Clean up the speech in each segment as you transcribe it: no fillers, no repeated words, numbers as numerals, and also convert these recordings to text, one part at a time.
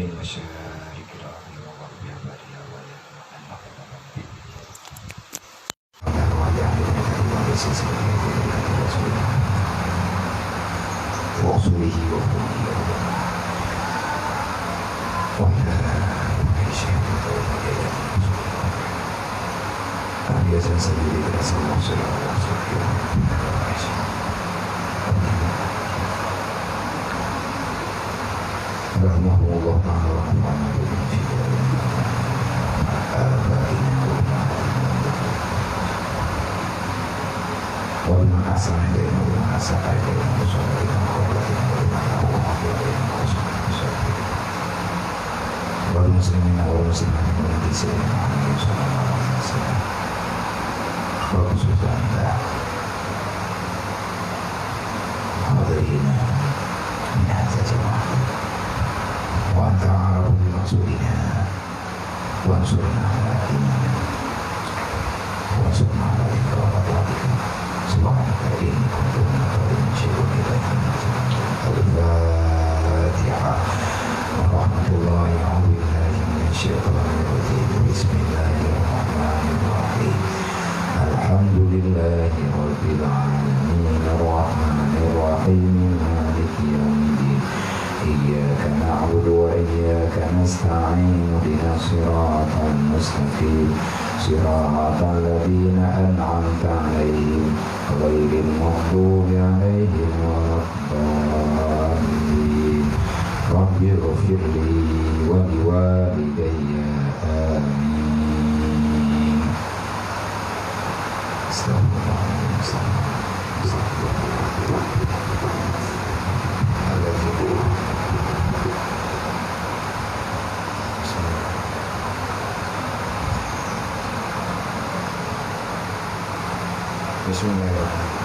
من مشارق الأرض ومغربها ورسوله وإلى أنبياء سبيل الله صلى الله عليه وسلم رحمه الله تعالى ونفعنا بهم في آبائنا ومن أحسن إلينا ومن أحسن إلينا وصلى إلينا وقبلنا والمسلمين والمسلمات والتي سيدنا محمد صلى الله عليه وسلم وخصوصا الله حاضرين من هذا الجماعة وأنت أعرف بمقصودنا وانصرنا على ديننا وانصرنا على إقرار طاعتك سبحانك إني كنت من الظالمين شيء إليك الفاتحة ورحمة الله أعوذ بالله من الشيطان الرجيم بسم الله الرحمن الرحيم الحمد لله رب العالمين الرحمن الرحيم مالك يوم الدين إياك نعبد وإياك نستعين اهدنا الصراط المستقيم صراط الذين أنعمت عليهم غير المغضوب عليهم ولا الضالين رب اغفر لي ولوالدي آمين استغفر Bismillahirrahmanirrahim.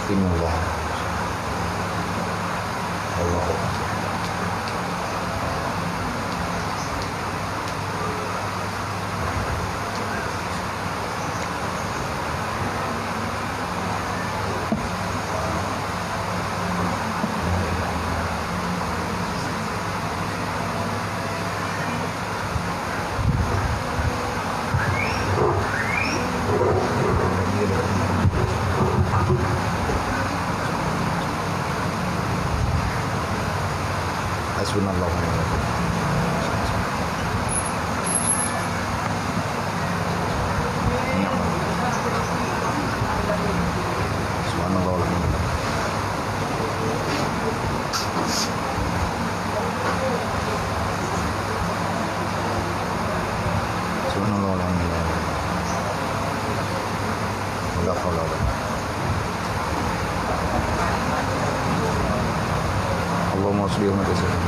Bismillah. Allahu Akbar. Hasbunallahu wa ni'mal wakil. Subhanallah walhamdulillah. Subhanallah walhamdulillah. La haula wala quwwata. Allahumma shalli wa sallim.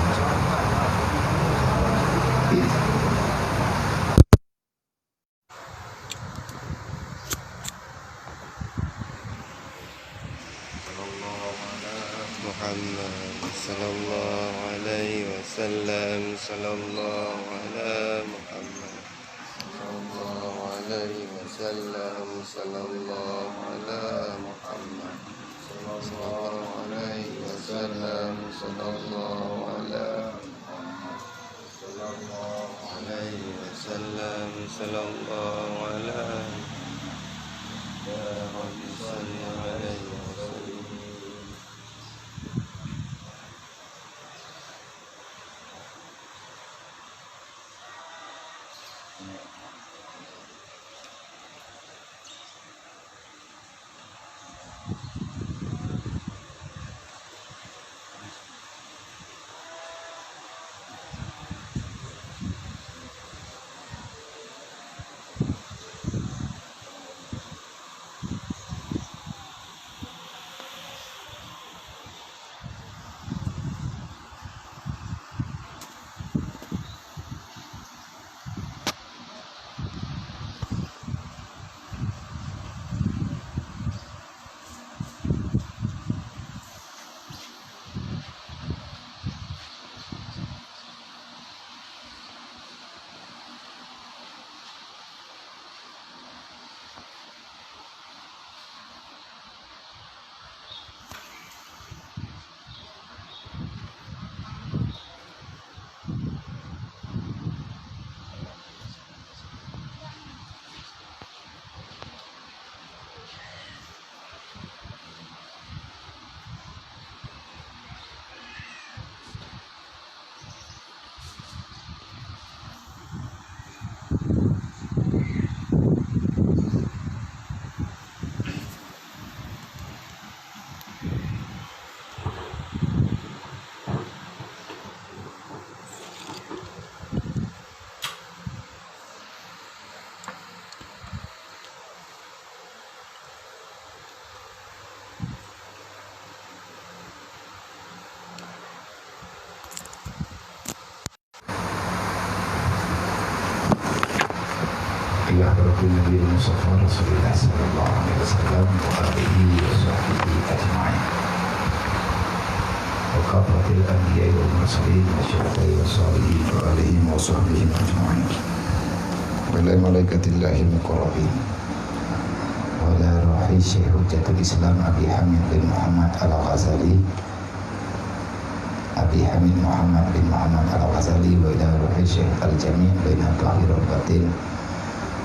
Sallallahu alaihi wasallam, sallallahu ala Muhammad, sallallahu alaihi wasallam, sallallahu ala Muhammad, sallallahu alaihi wasallam, sallallahu ala Muhammad, sallallahu alaihi wasallam, sallallahu ala ya Rabbi salli alaihi wasallam. ila hadratin Nabi Mustafa Rasulullah sallallahu alaihi wasallam wa alihi wa sahbihi ajma'in. Wa kafatil anbiya'i wal mursalin wa syuhada'i wa salihin wa alihi wa sahbihi ajma'in. Wa ila malaikatillahi muqarrabin. Wa ila ruhi Syekh Hujjatul Islam Abi Hamid bin Muhammad Al-Ghazali. Abi Hamid Muhammad bin Muhammad Al-Ghazali wa ila ruhi Syekh Al-Jami' baina Tahir al-Batin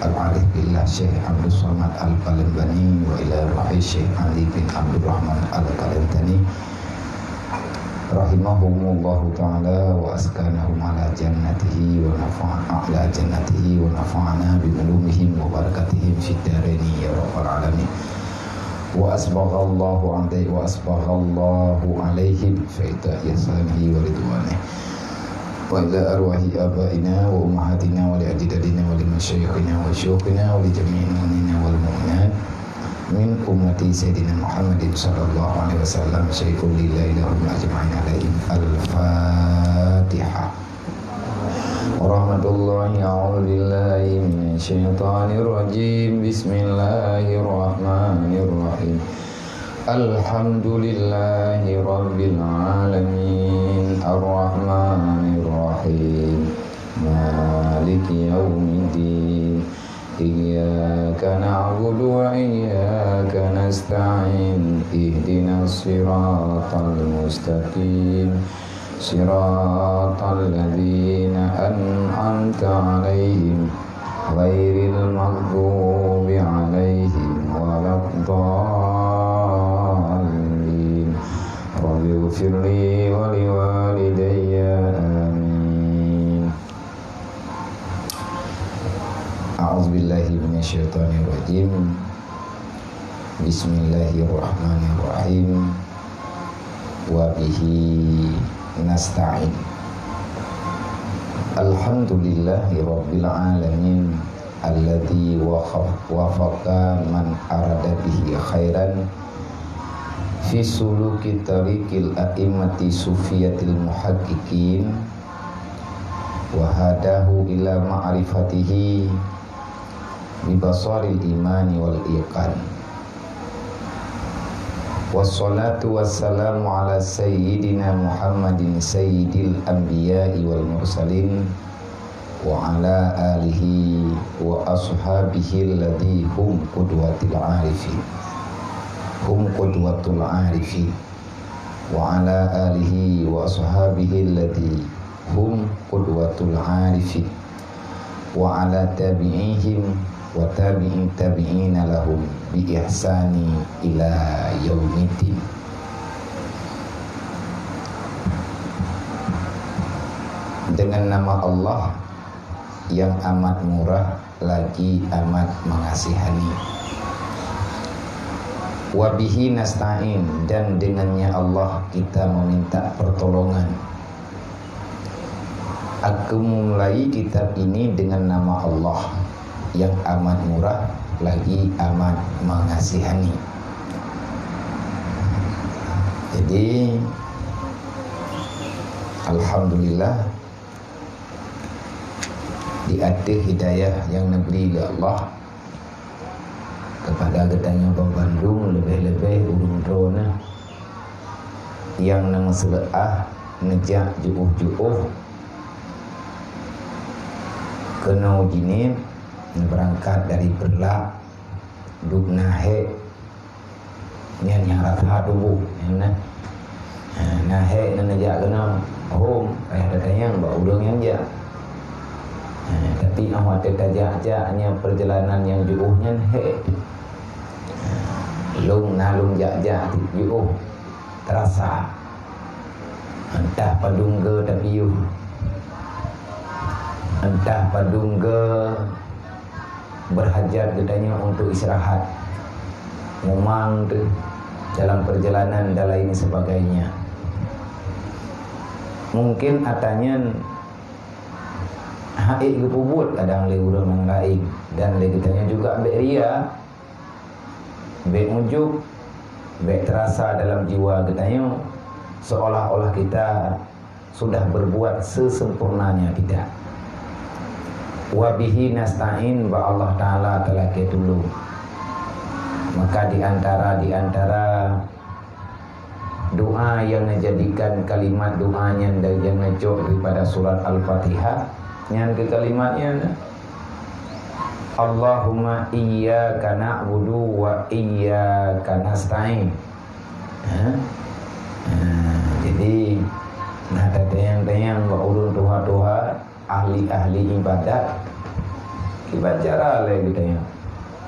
Al-Arif Billah Syekh Abdul Somad Al-Palembani wa ila ruhi Syekh Ali bin Abdul Rahman Al-Kalentani rahimahumullahu ta'ala wa askanahum ala jannatihi wa nafa'ana bi ulumihim wa barakatihim fid daraini ya rabbal alamin. Wa asbaghallahu alaihim faida yasamihi wa ridwanihi wa ila arwahi abaina wa ummahatina wa li ajdadina wa li masyayikhina wa syuyukhina wa li jami'il mu'minina wal mu'minat min ummati sayyidina Muhammadin sallallahu alaihi wasallam syaikhul lillahi lahum ajma'in alaihim. Al-Fatihah. Warahmatullahi a'udzubillahi minasyaitonir rajim. Bismillahirrahmanirrahim. Alhamdulillahi rabbil alamin. Arrahmanir rahim. Maliki yaumiddin. Iyyaka na'budu wa iyyaka nasta'in. Ihdinas siratal mustaqim. Siratal ladzina an'amta 'alaihim ghairil maghdubi 'alaihim waladdallin. Rabbighfirli wa liwalidayya amin. A'udzubillahi minasyaitonir rajim. Bismillahirrahmanirrahim. Wa bihi nasta'in. Alhamdulillahi rabbil alamin alladzi wafaqa man arada bihi khairan fi suluki tariqil a'immati sufiyatil muhaqqiqin wa hadahu ila ma'rifatihi bi basaril imani wal iqan. Wassalatu wassalamu ala sayyidina Muhammadin sayyidil anbiya'i wal mursalin wa ala alihi wa ashabihi alladhi hum qudwatul arifin wa ala alihi wa ashabihi alladhi hum qudwatul arifin wa ala tabi'ihim wa tabi'in tabi'ina lahum bi ihsani ila yaumiddin. Dengan nama Allah yang amat murah lagi amat mengasihani. Wa bihi nasta'in, dan dengannya Allah kita meminta pertolongan. Aku mulai kitab ini dengan nama Allah yang amat murah lagi amat mengasihani. Jadi alhamdulillah diatur hidayah yang negeri Allah kepada getanya Bang Bandung, lebih-lebih urung drona yang nang seleah ngejak juuh-juuh kena gini berangkat dari Berlak duk nahe yang rata tubuh nahe ngejak kena home datanya mbak udang yang jak. Tapi awak tajak-jaknya perjalanan yang juuhnya lung nalung jak-jak juuh terasa entah padungga tapi entah padungga berhajat katanya untuk istirahat memang tu dalam perjalanan dan lain sebagainya. Mungkin atanya haik ke pubut kadang le urang yang lain dan le kitanya juga ambek ria ambek mujuk ambek terasa dalam jiwa kitanya seolah-olah kita sudah berbuat sesempurnanya tidak. wa bihi nasta'in, ba Allah Ta'ala telah ketulung. Maka di antara doa yang menjadikan kalimat doanya yang ngejok daripada surat Al-Fatihah yang ke kalimatnya Allahumma iyyaka na'budu wa iyyaka nasta'in. Jadi ada tayang-tayang wa ulun tuha-tuha ahli-ahli ibadat kibat cara lagi tayang.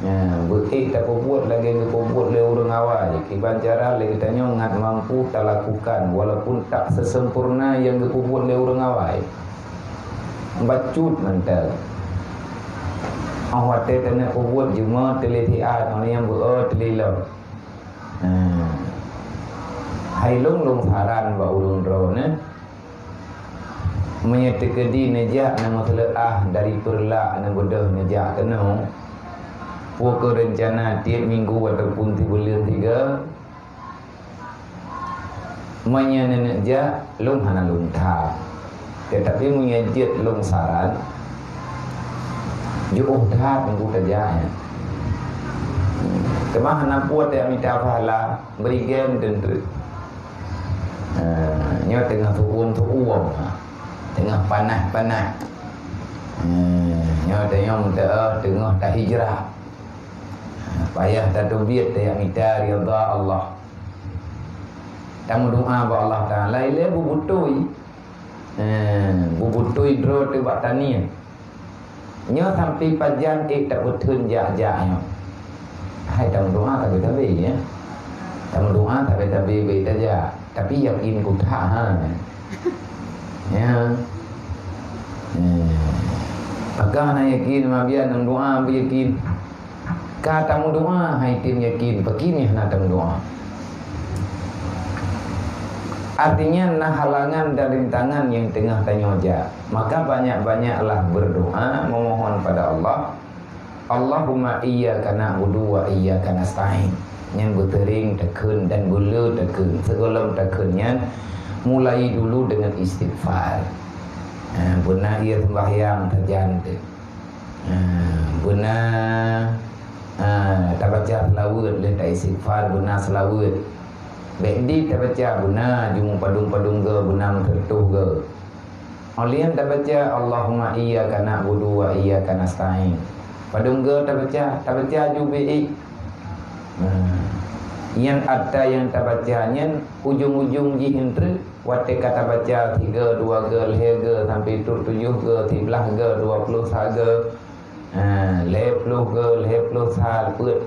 Tak buat lagi buat le orang awal. Kiban cara le kita ngat mampu tak lakukan walaupun tak sesempurna yang buat le orang awal. Bacut mental. Awak tena buat cuma telitian orang yang buat telilo. Hai long saran ba ulun drone menyetekedi nejak nama teleah dari perla na bodoh nejak tenung. Pukul rencana tiap minggu ataupun 3 bulan 3 menyenenja lung hana lung tha. Tetapi menyejit lung saran jauh dah minggu tajanya. Kemah hana puat ya minta pahala beri game tentu. Nyo tengah tuun tengah panah. Nyo tengah tak hijrah. Payah tak tubiat yang minta rida Allah. Tamu doa ba Allah Taala ile bubutui. Bubutui dro te batania. Nyo sampai pajan tak betun ja-ja. Hai tamu doa tak tabe ya. Tamu doa tak tabe be saja. Tapi yakin ku tahan. Ya. Maka nak yakin mabian doa yakin. Kata mu doa hai tim yakin begini nak doa. Artinya nah halangan dan rintangan yang tengah tanyoja. Maka banyak-banyaklah berdoa memohon pada Allah. Allahumma iyyaka na'budu wa iyyaka nasta'in. Yang bertering tekun dan bulu tekun. Segala tekunnya mulai dulu dengan istighfar. Benar ia sembahyang terjante. Benar tak baca selawat le tak istighfar benar selawat. Baik tak baca benar jumu padung-padung ke benar tertuh ke. Olian tak baca Allahumma iyyaka na'budu wa iyyaka nasta'in. Padung ke tak baca juga yang ada yang tak bacanya ujung-ujung jihintre wate kata baca 3 2 ge lege sampai tur 7 ge 13 ge 20 saga. Lepluh sal, put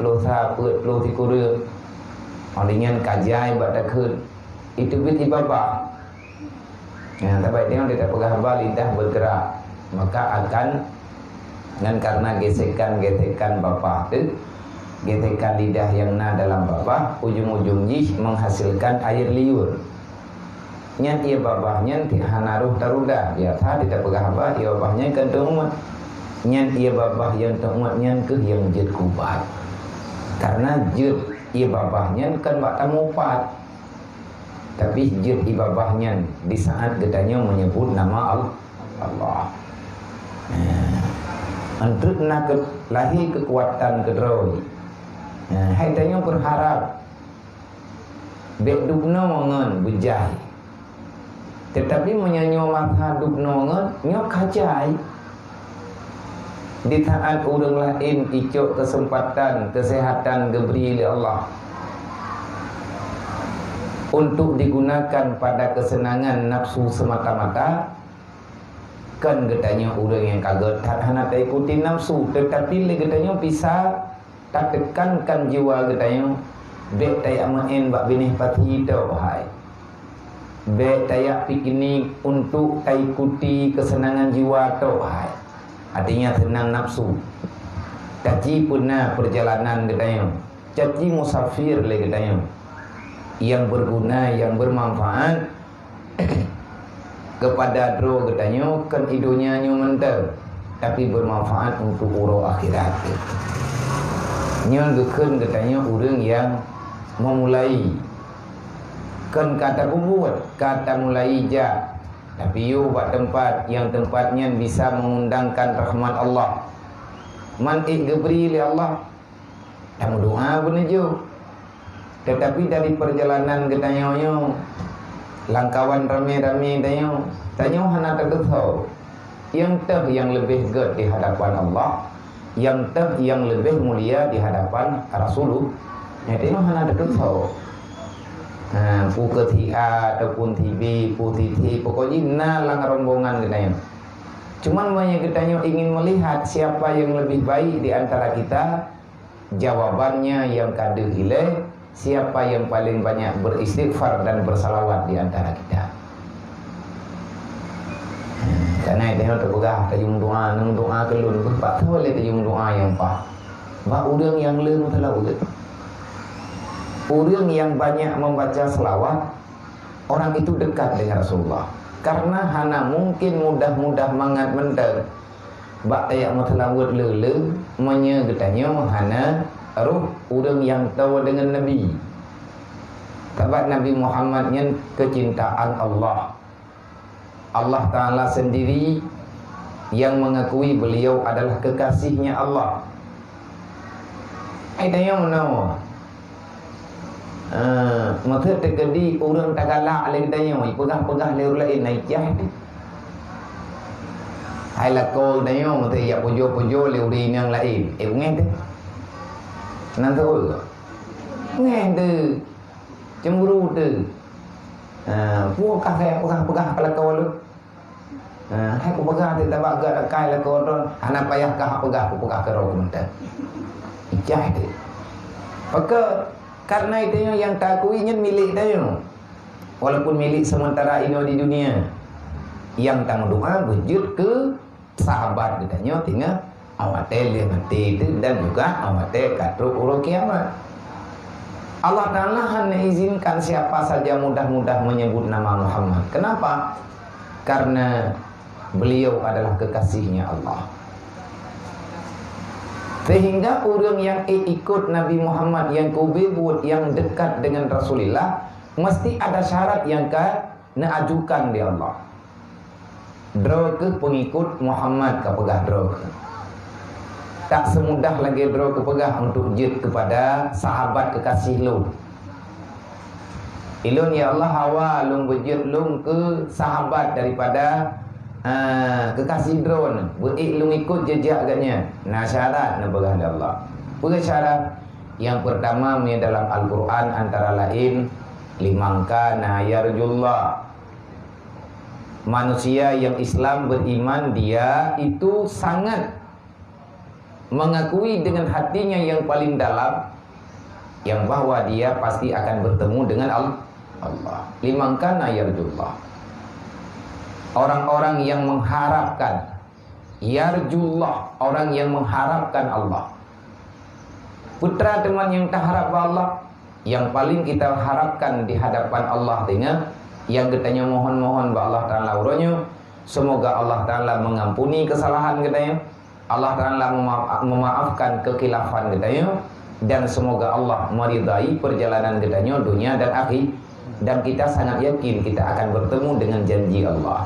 si kuda. Dengan kajai buat takut. Itu bit ibabah. Tapi dia tak pegah lidah bergerak. Maka akan dan karena gesekan bapa tu, gesekan lidah yang na dalam bapa, ujung-ujung jih menghasilkan air liur. Nyan ia babahnya hanaruh taruda. Ya tadi tak pegah apa, ia babahnya kentong nyan ia babah yang tamuatnya ke yang jid kubat. Karena jid ia babahnya kan bak tamupat. Tapi jid ibabahnya di saat getanya menyebut nama Allah. Untuk nak lahir kekuatan kedroi. Hai tanya berharap bek dubno mongon bujai. Tetapi menyanyo mata dubno mongon nyok kajai. Di saat orang lain icuk kesempatan, kesehatan diberi oleh Allah untuk digunakan pada kesenangan nafsu semata-mata, kan getanya orang yang kaget tak hendak ikuti nafsu, tetapi le getanya bisa tak tekankan jiwa getanya dek tayak main bak binih pati tau hai dek tayak piknik untuk tak ikuti kesenangan jiwa tau hai. Artinya tenang nafsu. Caci punah perjalanan getanya. Caci musafir le getanya. Yang berguna, yang bermanfaat kepada dro getanya kan idonya nyu mental, tapi bermanfaat untuk uro akhirat. Nyu geukeun getanya urang yang memulai. Kan kata buat, kata mulai ja Tapi you buat tempat yang tempatnya bisa mengundangkan rahmat Allah. Man geberi li Allah. Kamu doa pun aja. Tetapi dari perjalanan ke tanyo, langkawan rame-rame tanyo hana terketau. Yang teh yang lebih gede di hadapan Allah, yang teh yang lebih mulia di hadapan Rasulullah. Tanyo hana terketau. Pu ke TA ataupun TV, pu TV, pokoknya nalang rombongan katanya. Cuman banyak katanya ingin melihat siapa yang lebih baik di antara kita. Jawabannya yang kadu ile, siapa yang paling banyak beristighfar dan bersalawat di antara kita. Karena itu yang terpegah tajung doa, nang doa kelun, pak tahu le tajung doa yang pak. Pak udang yang lemu telah udah. Orang yang banyak membaca selawat, orang itu dekat dengan Rasulullah. Karena hana mungkin mudah-mudah mangat mental. Bak tayak matalawat lele, menyegetanya hana ruh orang yang tahu dengan Nabi. Sebab Nabi Muhammadnya kecintaan Allah. Allah Ta'ala sendiri yang mengakui beliau adalah kekasihnya Allah. Ayatnya menawa. Maka terjadi orang tak galak lagi tanya, pegah-pegah lewat lain naik jah ni. Hai lakol tanya, maka ya pujo-pujo lewat yang lain. Ngeh tu, nanti tu, ngeh tu, cemburu tu. Pegah kayak pegah lakol tu. Hai ku pegah tu tak bagai kai lakol tu. Anak payah kah pegah kerau mentah. Jah tu. Maka karena itu yang takuinya milik dia. Walaupun milik sementara ini di dunia. Yang tang doa wujud ke sahabat ditanya tinggal awak tele mati itu dan juga awak tele katruk urut kiamat. Allah Ta'ala hanya izinkan siapa saja mudah-mudah menyebut nama Muhammad. Kenapa? Karena beliau adalah kekasihnya Allah. Sehingga orang yang ikut Nabi Muhammad, yang kubibut, yang dekat dengan Rasulullah, mesti ada syarat yang nak ajukan di Allah. Draw ke pengikut Muhammad ke pegah draw ke. Tak semudah lagi draw ke pegah untuk jid kepada sahabat kekasih lu. Ilun ya Allah hawa lung bejid lung ke sahabat daripada kekasih drone, belum ikut jejak agaknya. Nah syarat nak berada Allah. Pura syarat yang pertama dalam Al-Quran antara lain limangka na yarjullah. Manusia yang Islam beriman dia itu sangat mengakui dengan hatinya yang paling dalam yang bahwa dia pasti akan bertemu dengan Allah. Limangka na yarjullah. Orang-orang yang mengharapkan yarjullah, orang yang mengharapkan Allah. Putra teman yang tak harap Allah, yang paling kita harapkan di hadapan Allah dengan yang katanya mohon-mohon ba Allah Ta'ala uronyo, semoga Allah Ta'ala mengampuni kesalahan katanya, Allah Ta'ala memaafkan kekilafan katanya, dan semoga Allah meridai perjalanan katanya dunia dan akhir. Dan kita sangat yakin kita akan bertemu dengan janji Allah.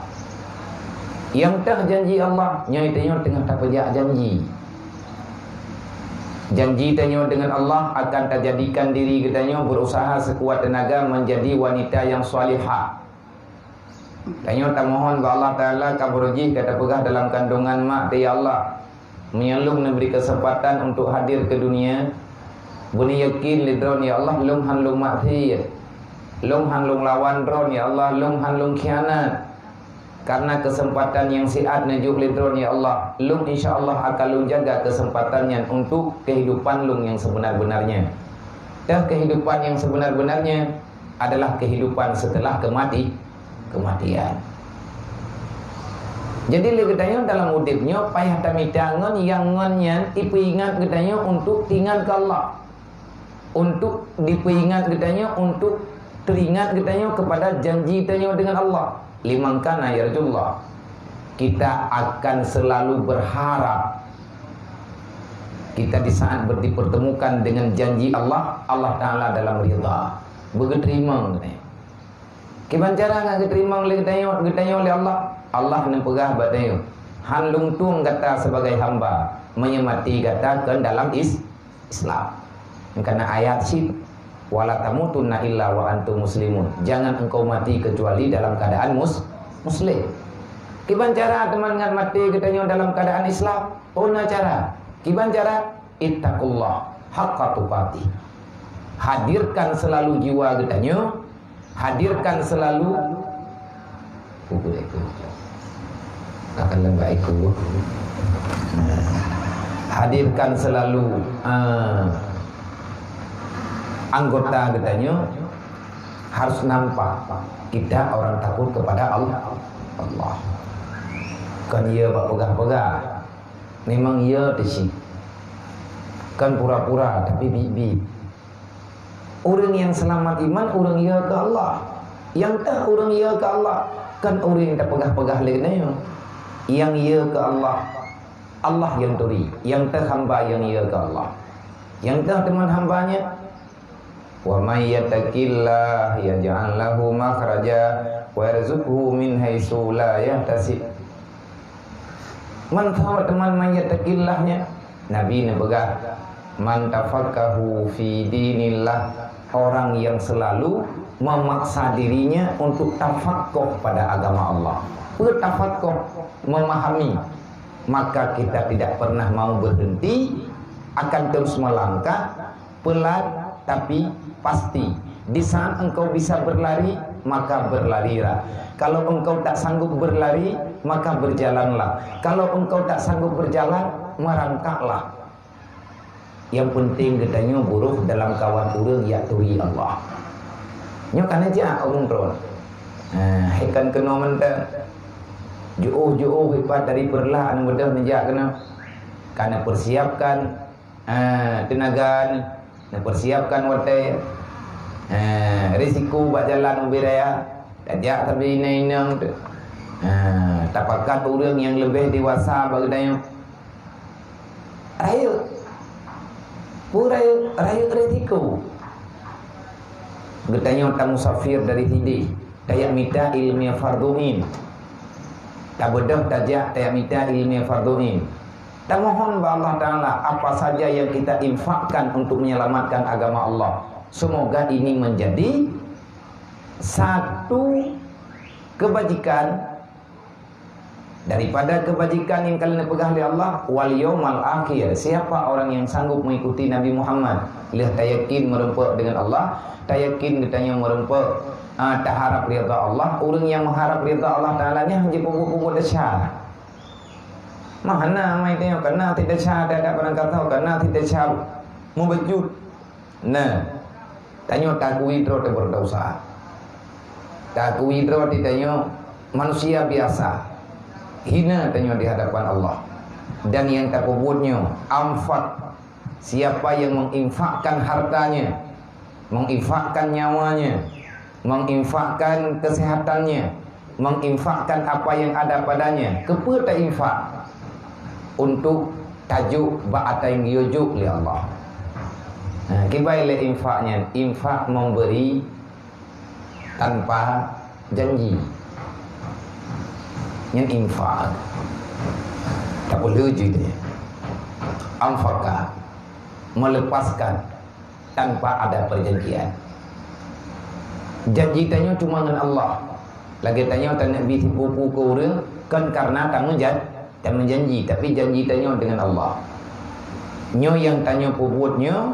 Yang tak janji Allah, nyaitanya tengah tak pejak janji. Janji tanya dengan Allah akan terjadikan diri katanya berusaha sekuat tenaga menjadi wanita yang salihah. Tanya tak mohon ba Allah Ta'ala kaburji kata pegah dalam kandungan mak ya Allah menyelung memberi kesempatan untuk hadir ke dunia. Buni yakin lidron ya Allah lung han lung mak thi. Lung han lung lawan dron ya Allah lung han lung khianat. Karena kesempatan yang siat najuk lidron ya Allah, lung insyaAllah akan lung jaga kesempatannya untuk kehidupan lung yang sebenar-benarnya. Dan kehidupan yang sebenar-benarnya adalah kehidupan setelah kematian. Jadi katanya dalam udipnya payah tamitangan yang ngonyan dipingat katanya untuk tinggal ke Allah. Untuk dipingat katanya untuk teringat katanya kepada janji katanya dengan Allah. Limangkana yarjullah. Kita akan selalu berharap kita di saat dipertemukan dengan janji Allah, Allah Ta'ala dalam ridha. Begeterima katanya. Kiban cara ngak diterima oleh getanya oleh Allah. Allah nan pegah batanya. Han lungtung kata sebagai hamba menyemati kata ke dalam Islam. Karena ayat sih wala tamutunna illa wa antum muslimun. Jangan engkau mati kecuali dalam keadaan muslim. Kiban cara teman ngat mati getanya dalam keadaan Islam? Ona cara. Kiban cara ittaqullah haqqa tuqatih. Hadirkan selalu jiwa getanya. Hadirkan selalu akan lembah iku. Hadirkan selalu anggota getanya harus nampak kita orang takut kepada Allah. Kan ia bak pegah-pegah. Memang ia desik. Kan pura-pura tapi bibi. Orang yang selamat iman, orang ia ke Allah. Yang tak orang ia ke Allah, kan orang yang tak pegah-pegah lainnya. Yang ia ke Allah, Allah yang turi. Yang tak hamba yang ia ke Allah. Yang tak teman hambanya. Wa may yattaqillah yaj'al lahu makhraja wa yarzuqhu min haitsu la yahtasib. Man tahu teman man yattaqillahnya. Nabi ne begah man tafaqahu fi dinillah, orang yang selalu memaksa dirinya untuk tafaqquh pada agama Allah. Bertafaqquh, memahami, maka kita tidak pernah mau berhenti, akan terus melangkah pelan tapi pasti. Di saat engkau bisa berlari, maka berlarilah. Kalau engkau tak sanggup berlari, maka berjalanlah. Kalau engkau tak sanggup berjalan, merangkaklah. Yang penting katanya buruh dalam kawan urang ya turi Allah. Nyo kan aja umum tron. Hekan kena mentah. Jauh-jauh hebat dari perlah anu bedah menjak kena. Karena persiapkan tenaga, persiapkan watai. Risiko buat jalan ubiraya. Tajak tapi inang tu. Tapakat urang yang lebih dewasa bagdanya. Ayo rayu resiko. Getanya tak musafir dari hidi. Tayak minta ilmiah farduin. Tak bedah tajak tayak minta ilmiah farduin. Tak mohon kepada Allah Ta'ala apa saja yang kita infakkan untuk menyelamatkan agama Allah. Semoga ini menjadi satu kebajikan daripada kebajikan yang kalian pegang oleh Allah. Wal yaumal akhir, siapa orang yang sanggup mengikuti Nabi Muhammad, lihat tayakin merempak dengan Allah, tayakin katanya merempak tak harap ridha Allah. Orang yang mengharap ridha Allah Ta'ala nya menjadi pokok-pokok dasar. Mana mai tengok karena tidak syah ada orang kata karena tidak syah membejut. Nah, tanya tak kuidro te berdosa. Tak kuidro ditanya manusia biasa. Hina tanya di hadapan Allah. Dan yang tak kubutnya amfak, siapa yang menginfakkan hartanya, menginfakkan nyawanya, menginfakkan kesehatannya, menginfakkan apa yang ada padanya, kepada infak untuk tajuk ba'ata yang diujuk oleh Allah. Kibailah infaknya, infak memberi tanpa janji. Yang infak tak boleh juga. Amfakah melepaskan tanpa ada perjanjian. Janji tanya cuma dengan Allah. Lagi tanya tak nak bisi pupu ke orang kan karena tak menjanji, tapi janji tanya dengan Allah. Nyo yang tanya puputnya,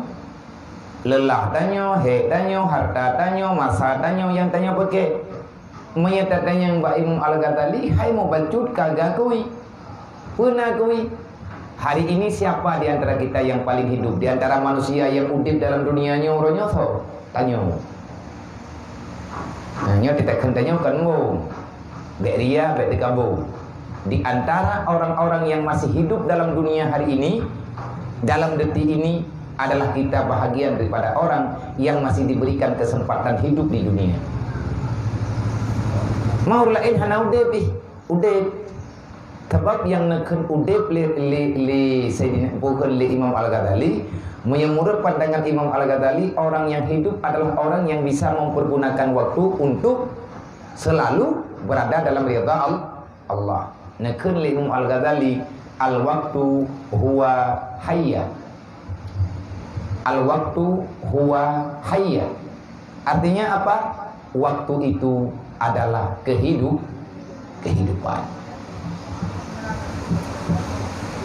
lelah tanya, hek tanya, harta tanya, masa tanya, yang tanya pakai. Menyatakan Mbak Imam Al-Ghazali, hai mau bancut kagak kui. Pernah kui. Hari ini siapa di antara kita yang paling hidup? Di antara manusia yang udip dalam dunianya orangnya so? Tanya. Nanya kita tanya kan mo. Beria bet dikabung. Di antara orang-orang yang masih hidup dalam dunia hari ini, dalam detik ini adalah kita bahagian daripada orang yang masih diberikan kesempatan hidup di dunia. Mau lain hana udep sebab yang nakun udep li Sayyidina bukan li Imam Al-Ghazali. Menurut pandangan Imam Al-Ghazali, orang yang hidup adalah orang yang bisa mempergunakan waktu untuk selalu berada dalam ridha Allah. Nakun li Imam Al-Ghazali, al-waktu huwa hayya. Al-waktu huwa hayya. Artinya apa? Waktu itu adalah kehidupan.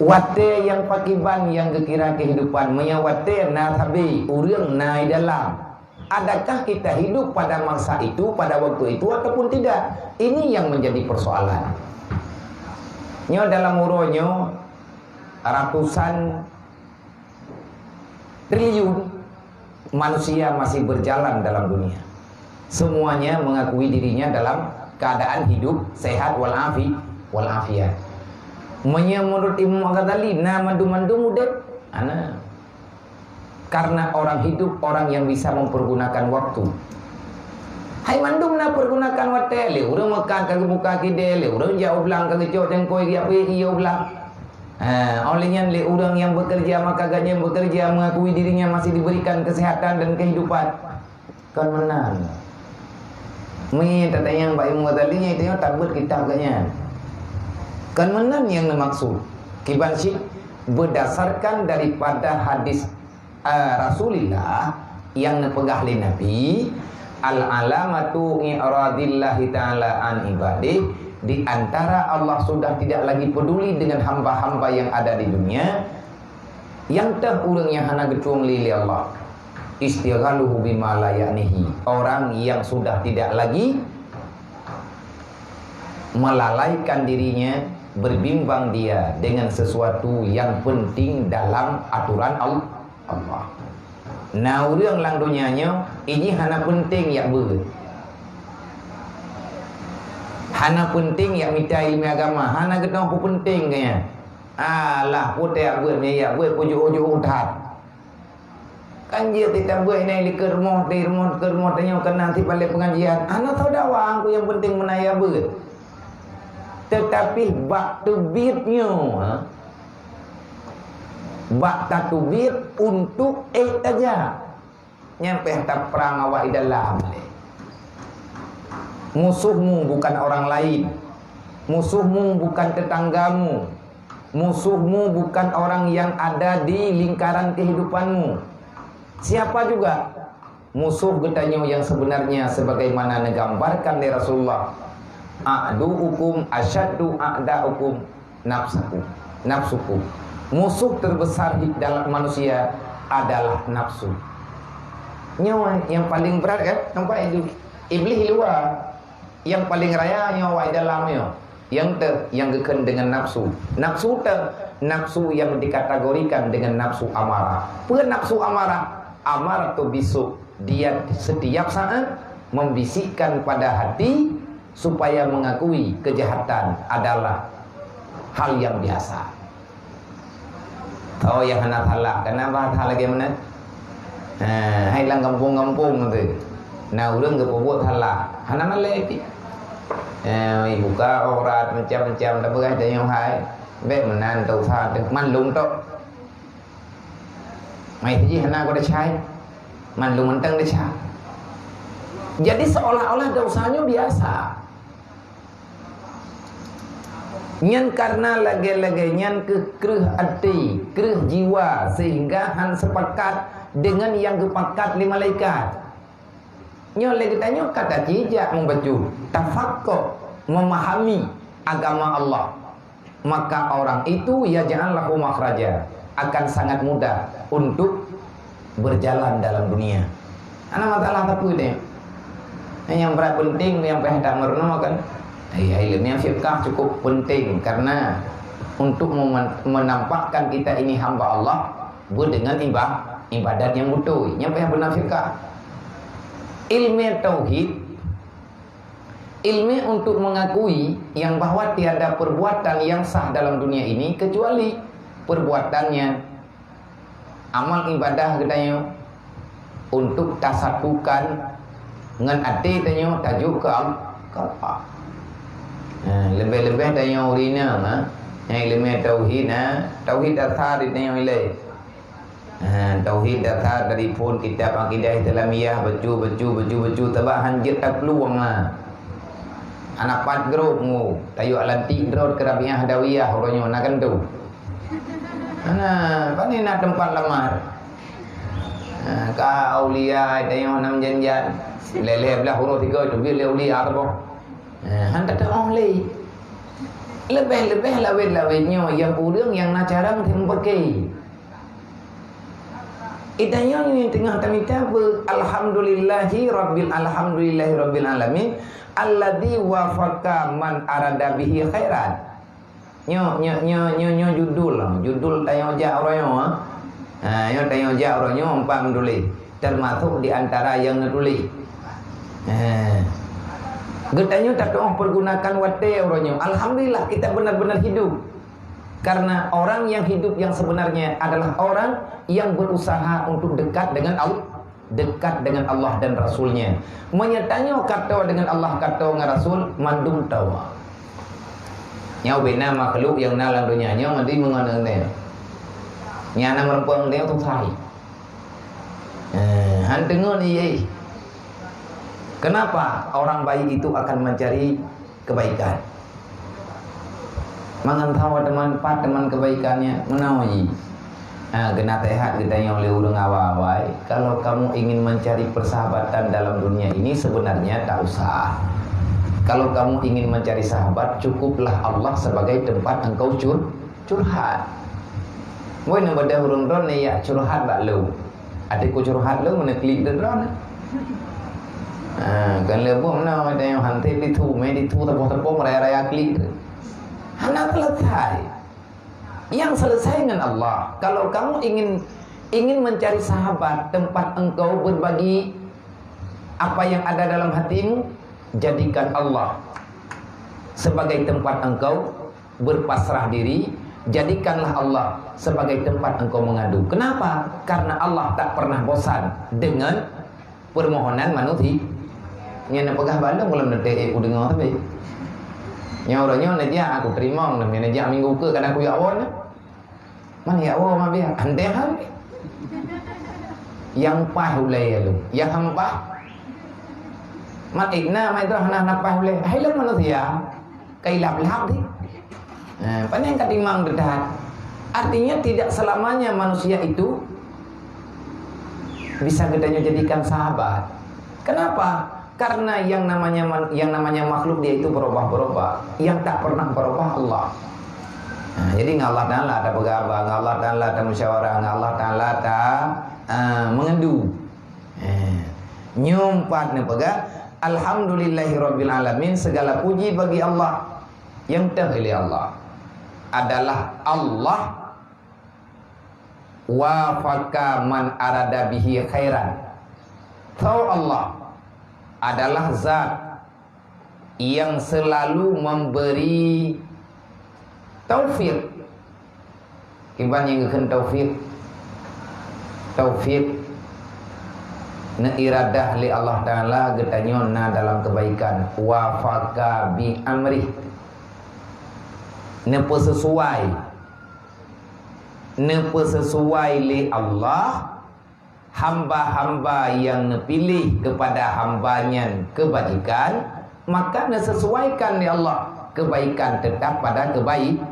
Wate yang pakiban yang kekira kehidupan, menyawate na tabi urang nai dalam. Adakah kita hidup pada masa itu, pada waktu itu ataupun tidak? Ini yang menjadi persoalan. Nyo dalam uronyo ratusan triliun manusia masih berjalan dalam dunia. Semuanya mengakui dirinya dalam keadaan hidup sehat walafiat. Menurut Imam Ghazali, na mandu mudah ana. Karena orang hidup, orang yang bisa mempergunakan waktu. Hai mandum na pergunakan waktu le, urang makan kagak buka kide le, urang jauh belang kagak cok tengkoi dia iyo belang. Olehnya le urang yang bekerja maka ganya bekerja mengakui dirinya masih diberikan kesehatan dan kehidupan. Kan menang. Mi tatanya Mbak Imam Ghazali nya itu tabut kita agaknya. Kan menang yang dimaksud. Kiban syik berdasarkan daripada hadis Rasulullah yang nepegah li Nabi, al-alamatu i'radillahi ta'ala an ibadih, di antara Allah sudah tidak lagi peduli dengan hamba-hamba yang ada di dunia, yang teh urang yang hana getuang li Allah, istighaluhu bima la ya'nihi, orang yang sudah tidak lagi melalaikan dirinya, berbimbang dia dengan sesuatu yang penting dalam aturan Allah. Nah, urang lang dunianya ini hana penting ya ber. Hana penting ya minta ilmu agama, hana getong pu penting kaya. Alah putih ber ni ya ber pujuk-ujuk utat. Kan dia tidak ber ini ke rumah tanya kan nanti balik pengajian. Ana tahu dah aku yang penting menaya ber. Tetapi bak tubitnya bak tatubit untuk aja nyampe tak perang awak di dalam. Musuhmu bukan orang lain, musuhmu bukan tetanggamu, musuhmu bukan orang yang ada di lingkaran kehidupanmu. Siapa juga musuh getanyo yang sebenarnya sebagaimana digambarkan oleh Rasulullah, a'duukum asyaddu a'daukum nafsuku. Musuh terbesar dalam manusia adalah nafsu. Nyawa yang paling berat kan, nampak itu iblis luar. Yang paling raya nyawa dalamnya. Yang geken dengan nafsu. Nafsu yang dikategorikan dengan nafsu amarah. Bukan nafsu amarah. Amarah itu bisu. Dia setiap saat membisikkan pada hati supaya mengakui kejahatan adalah hal yang biasa. Oh yang hendak halak, kenapa halak bagaimana? Hai lang kampung-kampung tu. Nah urang ke buat halak, hendak malai. Buka aurat macam-macam tak berai dah yang hai. Baik menan tau sa man lung tok. Mai ji hendak ko dah cai. Man lung mentang dah cai. Jadi seolah-olah dosanya biasa. Nyan karena lagi-lagi nyan kekreh hati, kereh jiwa sehingga han sepakat dengan yang kepakat li malaikat. Nyo lagi tanya kata jejak membaca, tafakkur, memahami agama Allah. Maka orang itu ya ja'allahu makhraja, akan sangat mudah untuk berjalan dalam dunia. Ana masalah tapi deh. Yang berat penting yang tak merenung kan. Ilmu fiqh cukup penting karena untuk menampakkan kita ini hamba Allah dengan ibadat yang betul. Yang benar fiqh. Ilmu tauhid, ilmu untuk mengakui yang bahwa tiada perbuatan yang sah dalam dunia ini kecuali perbuatannya amal ibadah katanya untuk tasatukan dengan hati tanya tajuk ke apa. Lebih-lebih tanya urina yang ilmu tauhid tauhid dasar ditanya ilai. Tauhid dasar dari pun kitab akidah Islamiyah baca tabah hanjit tak peluang Anak pat grup mu, tayu alantik drot kerabiah dawiyah oronyo nakan tu. Pani nak tempat lamar. Ka aulia tayu nam janjan. Lele belah huruf 3 tu bila aulia tu. Hantar tak oleh. Lebih lawet-lawetnya yang urang yang nak carang tempaki. Idanya ni tengah tamita alhamdulillahi rabbil alamin alladzi wafaqa man arada bihi khairan. Nyo judul tayo ja oranyo yo tayo ja oranyo umpam tulis termasuk di antara yang nulis. Getanya tak pergunakan wate oranyo. Alhamdulillah kita benar-benar hidup. Karena orang yang hidup yang sebenarnya adalah orang yang berusaha untuk dekat dengan Allah dan Rasulnya. Menyertanya kata dengan Allah kata dengan Rasul mandum tawa. Nyau bina makhluk yang nalang dunia nyau mandi mengenang dia. Nyana merempang dia tu sai. Handengon ni. Kenapa orang baik itu akan mencari kebaikan? Mengantau teman kebaikannya menawi. Kena tehat kita yang oleh urang awal. Kalau kamu ingin mencari persahabatan dalam dunia ini sebenarnya tak usah. Kalau kamu ingin mencari sahabat, cukuplah Allah sebagai tempat engkau curhat. Moi nak benda urang ron ni ya curhat bak lu. Adikku curhat lu mana klik ron. Kan lebih mana ada yang hantar ditu tepung raya klik. Anak selesai. Yang selesai dengan Allah. Kalau kamu ingin mencari sahabat, tempat engkau berbagi apa yang ada dalam hatimu, jadikan Allah sebagai tempat engkau berpasrah diri. Jadikanlah Allah sebagai tempat engkau mengadu. Kenapa? Karena Allah tak pernah bosan dengan permohonan manusia. Yang nak pegah balung belum nanti aku dengar tapi. Yang orangnya najak aku terima, najak minggu ke kan aku ya awal. Mana ya awal mah biar andehan. Yang pah ulai lu, yang hampa. Mat ikna mai dah nak pah ulai. Hailan manusia kai lap-lap ni. Panjang katimang dedat. Artinya tidak selamanya manusia itu bisa gedanya jadikan sahabat. Kenapa? Karena yang namanya makhluk dia itu berubah-berubah. Yang tak pernah berubah Allah. Jadi Allah Ta'ala ada pegabah, Allah Ta'ala ada musyawarah, Allah Ta'ala ada mengendu. Nyumpat ni pegah. Alhamdulillahirabbil alamin, segala puji bagi Allah. Yang terpilih Allah adalah Allah wafaqa man arada bihi khairan. Tahu Allah adalah zat yang selalu memberi taufik. Iban yang akan taufik na iradah li Allah Ta'ala getanyo na dalam kebaikan wafaqa bi amri nepa sesuai li Allah hamba-hamba yang pilih kepada hambanya kebajikan, maka sesuaikan di Allah kebaikan tetap pada kebaikan.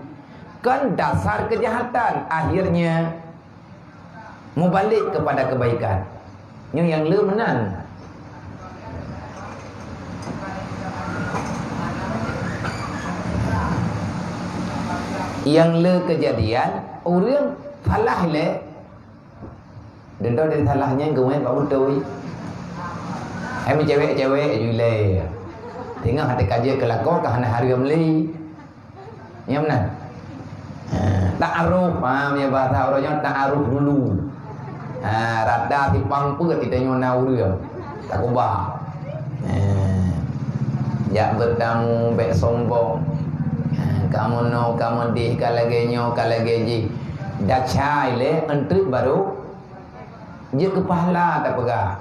Dasar kejahatan akhirnya membalik kepada kebaikan. Yang le menang. Yang le kejadian orang falah le. Denda dari salahnya gawai pak betul. Ai cewek-cewek jule. Tengok hati kaji kelakor ke hana hari amli. Ya benar. Ta'aruf, ya bahasa orangnya ta'aruf dulu. Rada tipang put kita nyona urang. Tak ubah. Jak bertamu baik sombong. Kamu no kamu di kalagenyo kalageji. Dak cai le entrik baru dia kepala tak pegah.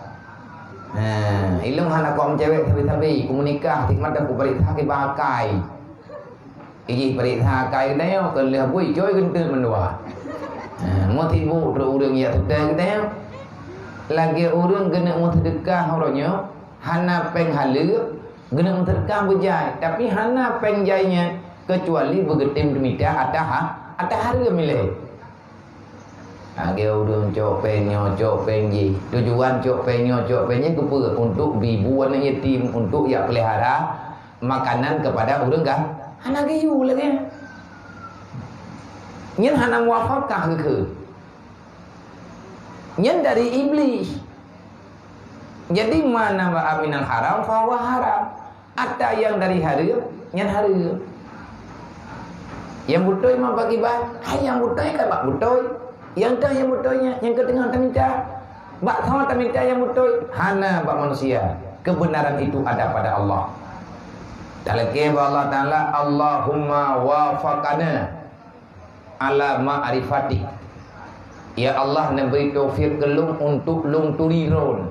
Ilmu hana kaum cewek tapi komunikah hikmat aku perintah ke bakai. Iji perintah kai dia ke leh bui joy gentul mendua. Mau tibu urang ya sedang dia. Lagi urang kena mau sedekah orangnya hana penghalu Genang terkam berjai, tapi hana pengjainya kecuali begetim demita ada harga milih. Dia udah cok penji. Tujuan cok penji kepada untuk bibu anak yatim, untuk ya pelihara makanan kepada orang kan. Hana gayu lagi. Nyen hana muafakah ke. Nyen dari iblis. Jadi mana ba'a minal haram fahuwa haram. Ada yang dari harga, nyen harga. Yang butoy mah bagi bah, yang butoy kan bak butoy. Yang dah yang butoynya, yang ketengah taminta. Bak sama taminta yang butoy, hana bak manusia. Kebenaran itu ada pada Allah. Talaqi Allah Ta'ala, Allahumma wafaqana ala ma'rifati. Ya Allah memberi taufik gelung untuk lung tuliron.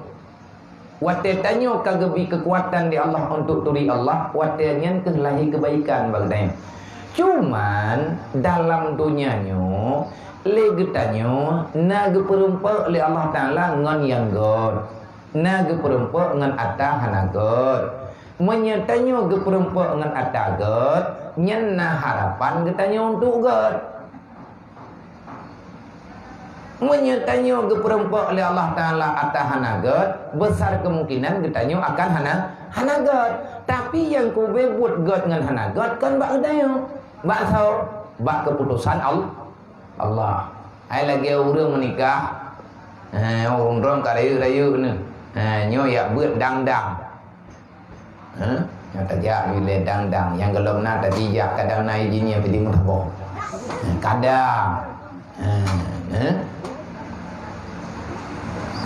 Wate tanyo kagebi kekuatan di Allah untuk turi Allah, wate nyen kelahi kebaikan bagdanya. Cuman dalam dunianyo legetanyo naga perempa oleh Allah Taala ngan yang god. Naga perempa ngan atta hanagot. Menyetanyo ge perempa ngan atta god, nyen na harapan getanyo untuk god. Menyertanya ke perempuan oleh Allah Ta'ala atas hanagat, besar kemungkinan getanyo akan hanagat. Tapi yang ku bebut god dengan hanagat kan bak getanyo. Bak sao, bak keputusan Allah. Ai lagi orang menikah, orang karayu-rayu ni. Nyo ya buat dang-dang. Nyo tajak bila dang-dang. Yang gelom na tadi ya kadang na izinnya pergi mutabok. Kadang.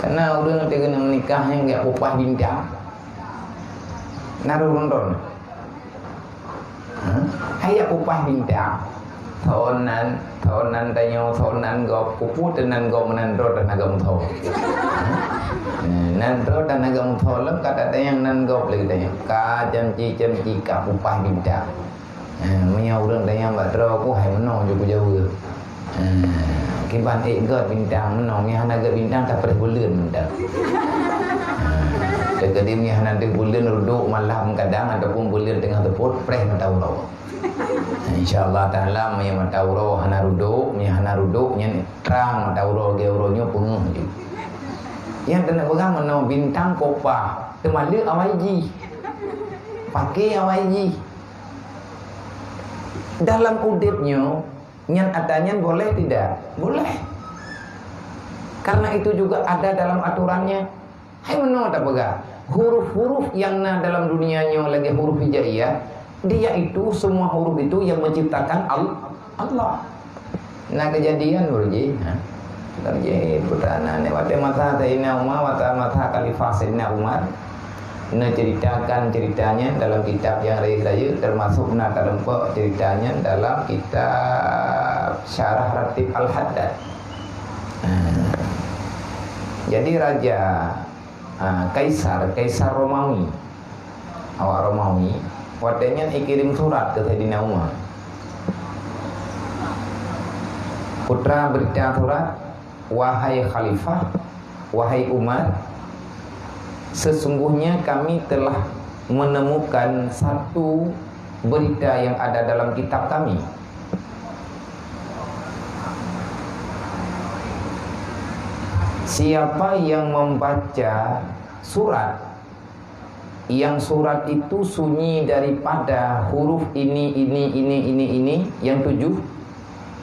Karena orang nanti kena menikah yang enggak upah bintang. Naruh rondon. Hayat upah bintang. Thonan tanyo thonan go pupu tenan go menandro dan agam tho. Nandro dan agam tho lem kata tayang nan go lagi tanya. Ka jamci ka upah bintang. Menyau orang tayang badro ku hai meno jo ku jauh. Kiban god bintang menong ni hana god bintang tak pernah bulan mendak. Degadim ni hana de bulan duduk malam kadang ataupun bulan tengah teput preh tahu ro. Insyaallah taala me tahu ro hana duduk, me hana duduk nya terang tahu ro ge ronyo punguh je. Yang tenak pegang menong bintang kopah, temali awaiji. Pakai awaiji. Dalam udipnya nyan adanya boleh tidak? Boleh. Karena itu juga ada dalam aturannya. Hai menurut tak pegang. Huruf-huruf yang dalam dunianya lagi huruf hijaiyah, dia itu semua huruf itu yang menciptakan Allah. Nah kejadian berji, terjadi putana ne wate mata taina Umar wate mata khalifah Sayyidina Umar. Ceritakan ceritanya dalam kitab yang raya termasuk dalam ceritanya dalam kitab Syarah Ratib Al-Haddad. Jadi raja Kaisar Romawi, awak Romawi, watenya ikirim surat ke Sayyidina Umar. Putra berita surat, wahai Khalifah, wahai Umar, sesungguhnya kami telah menemukan satu berita yang ada dalam kitab kami. Siapa yang membaca surat, yang surat itu sunyi daripada huruf ini, yang 7,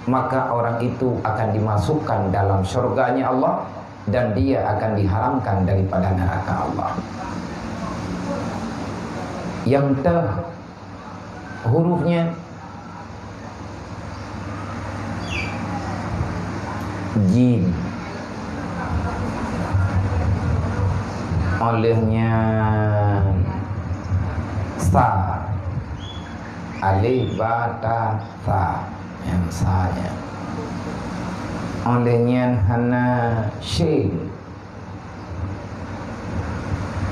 maka orang itu akan dimasukkan dalam surganya Allah dan dia akan diharamkan daripada neraka Allah. Yang hurufnya jim, olehnya sa, alif ba ta sa, yang sa-nya. Olehnya hana shin,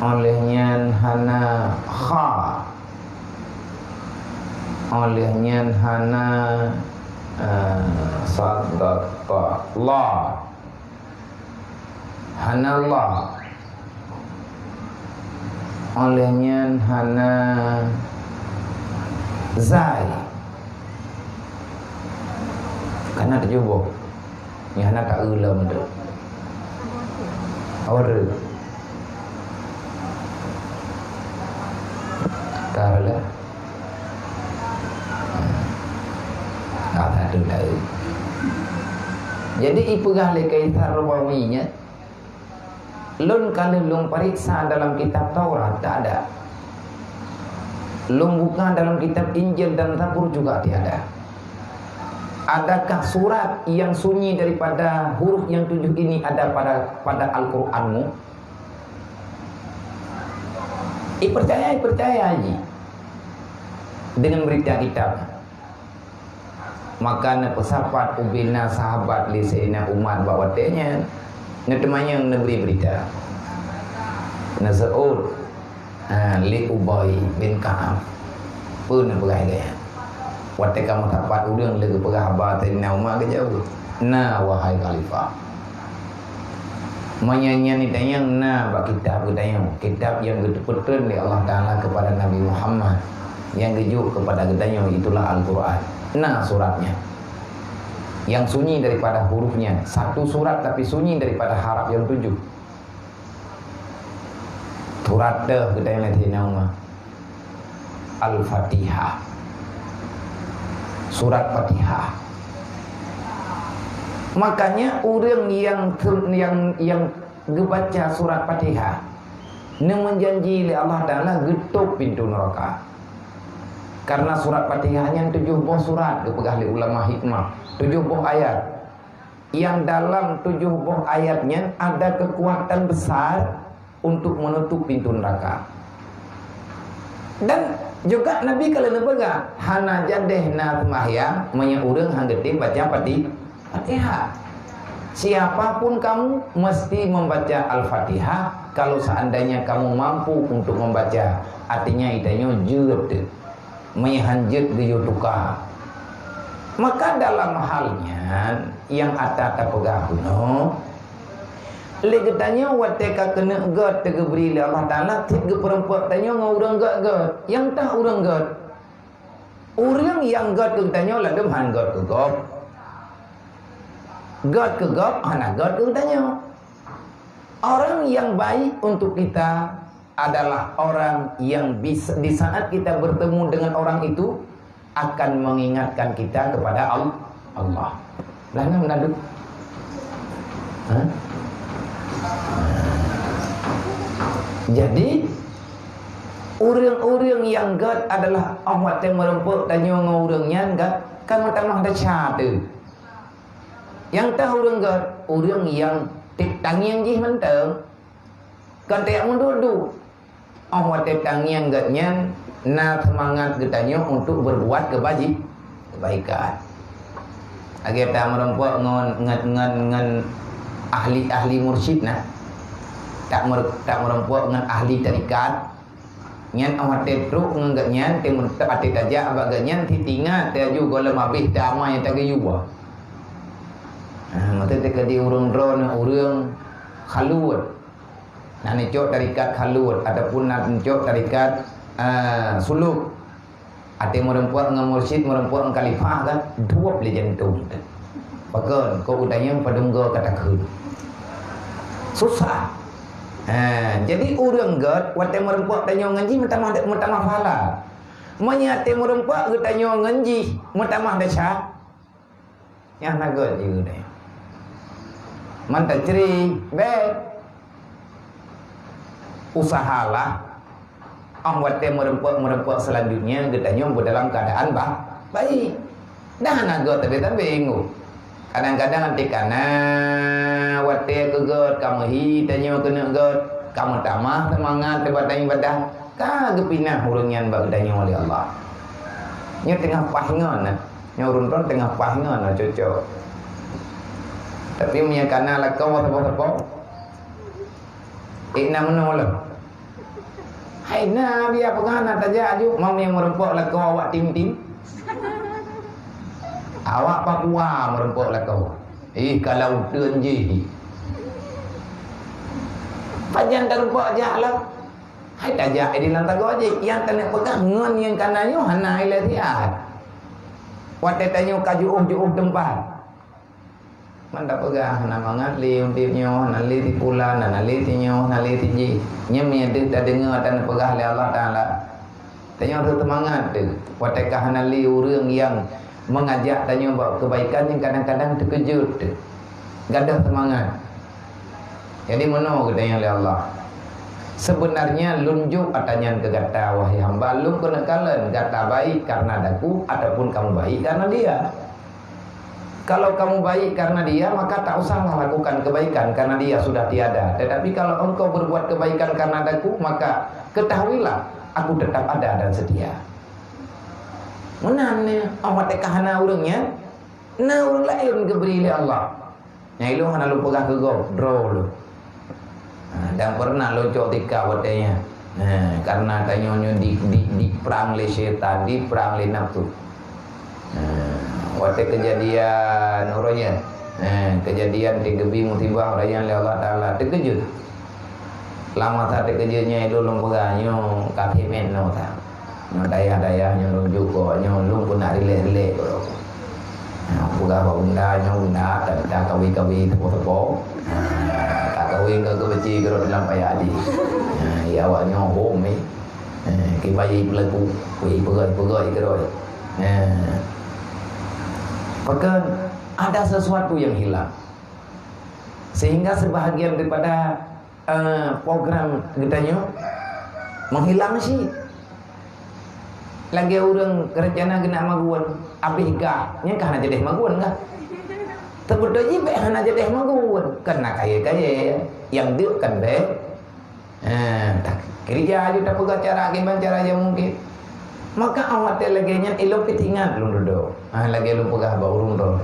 olehnya hana kha, olehnya hana sadaqa la, hana la, olehnya hana zai karena terjubuk ni hana tak ulam tu orang karla tak ada tahu. Jadi ipegah le kaisar Romawinya lun kalau lun periksa dalam kitab Taurat tak ada. Lun buka dalam kitab Injil dan Zabur juga tiada. Adakah surat yang sunyi daripada huruf yang 7 ini ada pada Al-Qur'anmu? Percaya haji dengan berita kitab. Maka pesapat ubina sahabat li Sayyidina Umar bawatnya netemanya negeri berita Nasaud li Ubay bin Ka'ab pun bergaya waktu kamu dapat udang lagi perhabat Sayyidina Umar ke jauh na wahai khalifah menyanyi tanya na bak kitab yang betul-betul oleh Allah Ta'ala kepada Nabi Muhammad yang gejuk kepada gedanya itulah Al-Quran. Nah suratnya yang sunyi daripada hurufnya, satu surat tapi sunyi daripada harap yang 7. Surat dah kita lihat nama Al-Fatihah, surat Fatihah. Makanya orang yang baca surat Fatihah menjanji oleh Allah Ta'ala getuk pintu neraka. Karena surat Fatihahnya 7 buah surat dipegang oleh ulama hikmah, 7 buah ayat. Yang dalam 7 buah ayatnya ada kekuatan besar untuk menutup pintu neraka. Dan juga Nabi kalau dipegang hana jadeh na sembahyang menyurang hanggeting baca Fatihah. Siapapun kamu mesti membaca Al-Fatihah kalau seandainya kamu mampu untuk membaca. Artinya itanya jud menghanjut di yutuka. Maka dalam halnya yang ata pegahuno legetanya wateka kena god tegebri Allah Ta'ala tiga perempuan tanya ngurang god yang tak urang god orang yang god tanya lah demhan god ke god anak god tanya. Orang yang baik untuk kita adalah orang yang bisa di saat kita bertemu dengan orang itu akan mengingatkan kita kepada Allah. Lana menaduk. Jadi orang-orang yang God adalah awak yang merempuk tanya ngorangnya enggak kan tamah dah catu. Yang tahu orang God, orang yang tangian jih mentang kan tak mendudu. Awak tangian Godnya na semangat getanya untuk berbuat kebaikan. Agar tak merempuk ngan ahli mursyid nah. Tak merempuk dengan ahli tarikat. Nyan awak tetruk ngan nyan te ati tajak baganyan titingat te juga lemabih damai yang tak yuba. Mata te kadi urang drone urang khaluat. Nah nicok tarikat khaluat ataupun nak nicok tarikat suluk. Ati merempuk dengan mursyid merempuk dengan khalifah kan dua beli jantung. Pakan kau udanya padungga katakeun. Susah. Jadi orang God waktu merempuk tanya ngaji mentamah pahala. Menyate merempuk ke tanya ngaji mentamah dahsyat. Yang nak God juga dah. Mantap ceri baik. Usahalah waktu merempuk selanjutnya getanya dalam keadaan baik. Dah nak God tapi bingung. Kadang-kadang nanti karena waktu ke God kamu tanya kena God kamu tamah semangat daripada ibadah kagak pindah urungan bak tanya oleh Allah. Nya tengah pahingan nya urun tengah pahingan cocok. Tapi punya kana lah kau apa-apa. Ikna menolak. Hai na biar pengana taja aju mau yang merempuk lah kau awak tim-tim. Awak Papua merempuk lah kau. Kalau tuan je. Panjang terempuk je lah. Hai tajak di lantai gojek yang kena pegang ngon yang kanannya hana ila tiat. Wate tanyo kajuuh tempat. Manda pegang hana mangat li untipnyo, hana li ti pula, hana li ti nyo, hana li ti ji. Nya menyedek tak dengar dan pegang oleh Allah Taala. Tanyo tu semangat tu. Wate ka hana li urang yang mengajak tanyo buat kebaikan yang kadang-kadang terkejut tu. Gadah semangat. Jadi mana katanya oleh Allah? Sebenarnya lunjuk atanya ke kata wahai hamba lum kena kalen kata baik karena daku ataupun kamu baik karena dia. Kalau kamu baik karena dia maka tak usahlah lakukan kebaikan karena dia sudah tiada. Tetapi kalau engkau berbuat kebaikan karena daku maka ketahuilah aku tetap ada dan setia. Menannya awak tekahana urangnya na urang lain keberi oleh Allah. Nyai lu hana lu pegah ke go draw lu. Dan pernah locok tika watanya karena tanyonyo di perang le syaitan, di perang le nafsu. Wate kejadian orangnya kejadian di gebi musibah rayan le Allah Taala terkejut. Lama tak terkejutnya itu lum peganyo kaki menno ta. Daya-dayanya lum juga nyo lum pun nak rile-rile ko. Buka bunda tak kawi-kawi tepo-tepo. Kawin ke beci ke dalam payah di. Ya awaknya home ni. Ki bayi pelaku, kui pegai ke roi. Maka ada sesuatu yang hilang. Sehingga sebahagian daripada program kitanya menghilang sih. Lagi orang kerjana kena maguan, abih kah? Nya kah jadi maguan kah? Sebetulnya baik hana jadi maguan, kena kaya yang dia kan deh. Tak kerja aja tak pegang cara gimana cara yang mungkin. Maka awak telegennya ilo pitingan lundodo. Lagi lu pegang baurung do.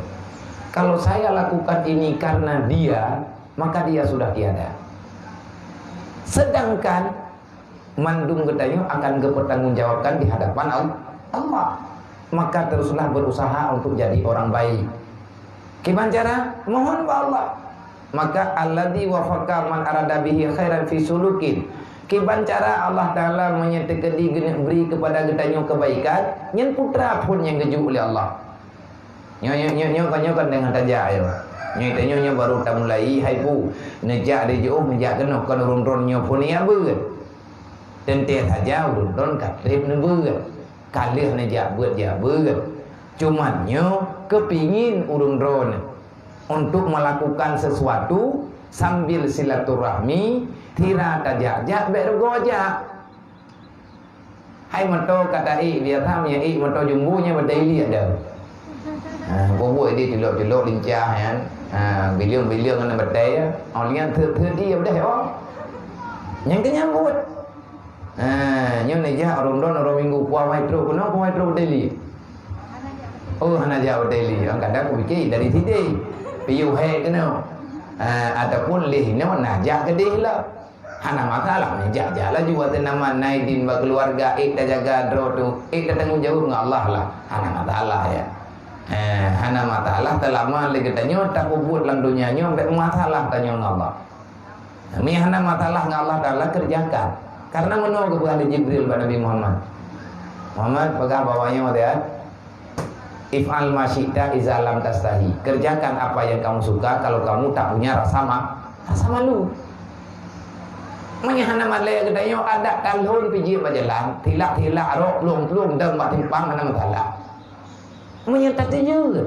Kalau saya lakukan ini karena dia, maka dia sudah tiada. Sedangkan mandung gedayu akan dipertanggungjawabkan di hadapan Allah. Maka teruslah berusaha untuk jadi orang baik. Gimana cara? Mohon kepada Allah. Maka alladzi wafaqa man arada bihi khairan fi sulukin. Gimana cara Allah Taala menyetekedi beri kepada gedayu kebaikan, nyen putra pun yang geju oleh Allah. Nyo kan dengan tajak ayo. Nyo baru tak mulai haipu. Nejak dia jauh menjak kena kan urun-urun nyo pun ya beut. Dan dia saja urun katrip nebeut. Kalih nejak buat dia beut. Cuman nyo kepingin urun-urun untuk melakukan sesuatu sambil silaturahmi, tira tajak-jak bergojak. Hai moto kata dia thamnya moto jumbunya berdaily ada. Buat dia celok-celok lincah kan. Bilion-bilion kan berdaya. Orang thưa dia dah oh. Yang kenyambut. Nyo nejak orang minggu puas metro kono puas metro daily. Oh hana jauh daily. Orang kadang aku fikir dari sini. Piu hai kena. Ataupun leh no najak kedih lah. Hana masalah najak jalan juga nama Naidin ba keluarga dah jaga dro tu. Dah tanggung jawab dengan Allah lah. Hana masalah ya. Hana masalah terlama lagi tanya tak buat dalam dunia nyo masalah tanya dengan Allah. Ni hana masalah dengan Allah Taala kerjakan. Karena menurut kepada Jibril pada Nabi Muhammad. Muhammad pegang bawahnya dia. If'al ma syi'ta iza lam tastahi. Kerjakan apa yang kamu suka kalau kamu tak punya rasa malu. Menyahana malaya gedanya ada talhun piji berjalan, tilak-tilak rok plung-plung dan batimpang hana masalah. Menyertai juga.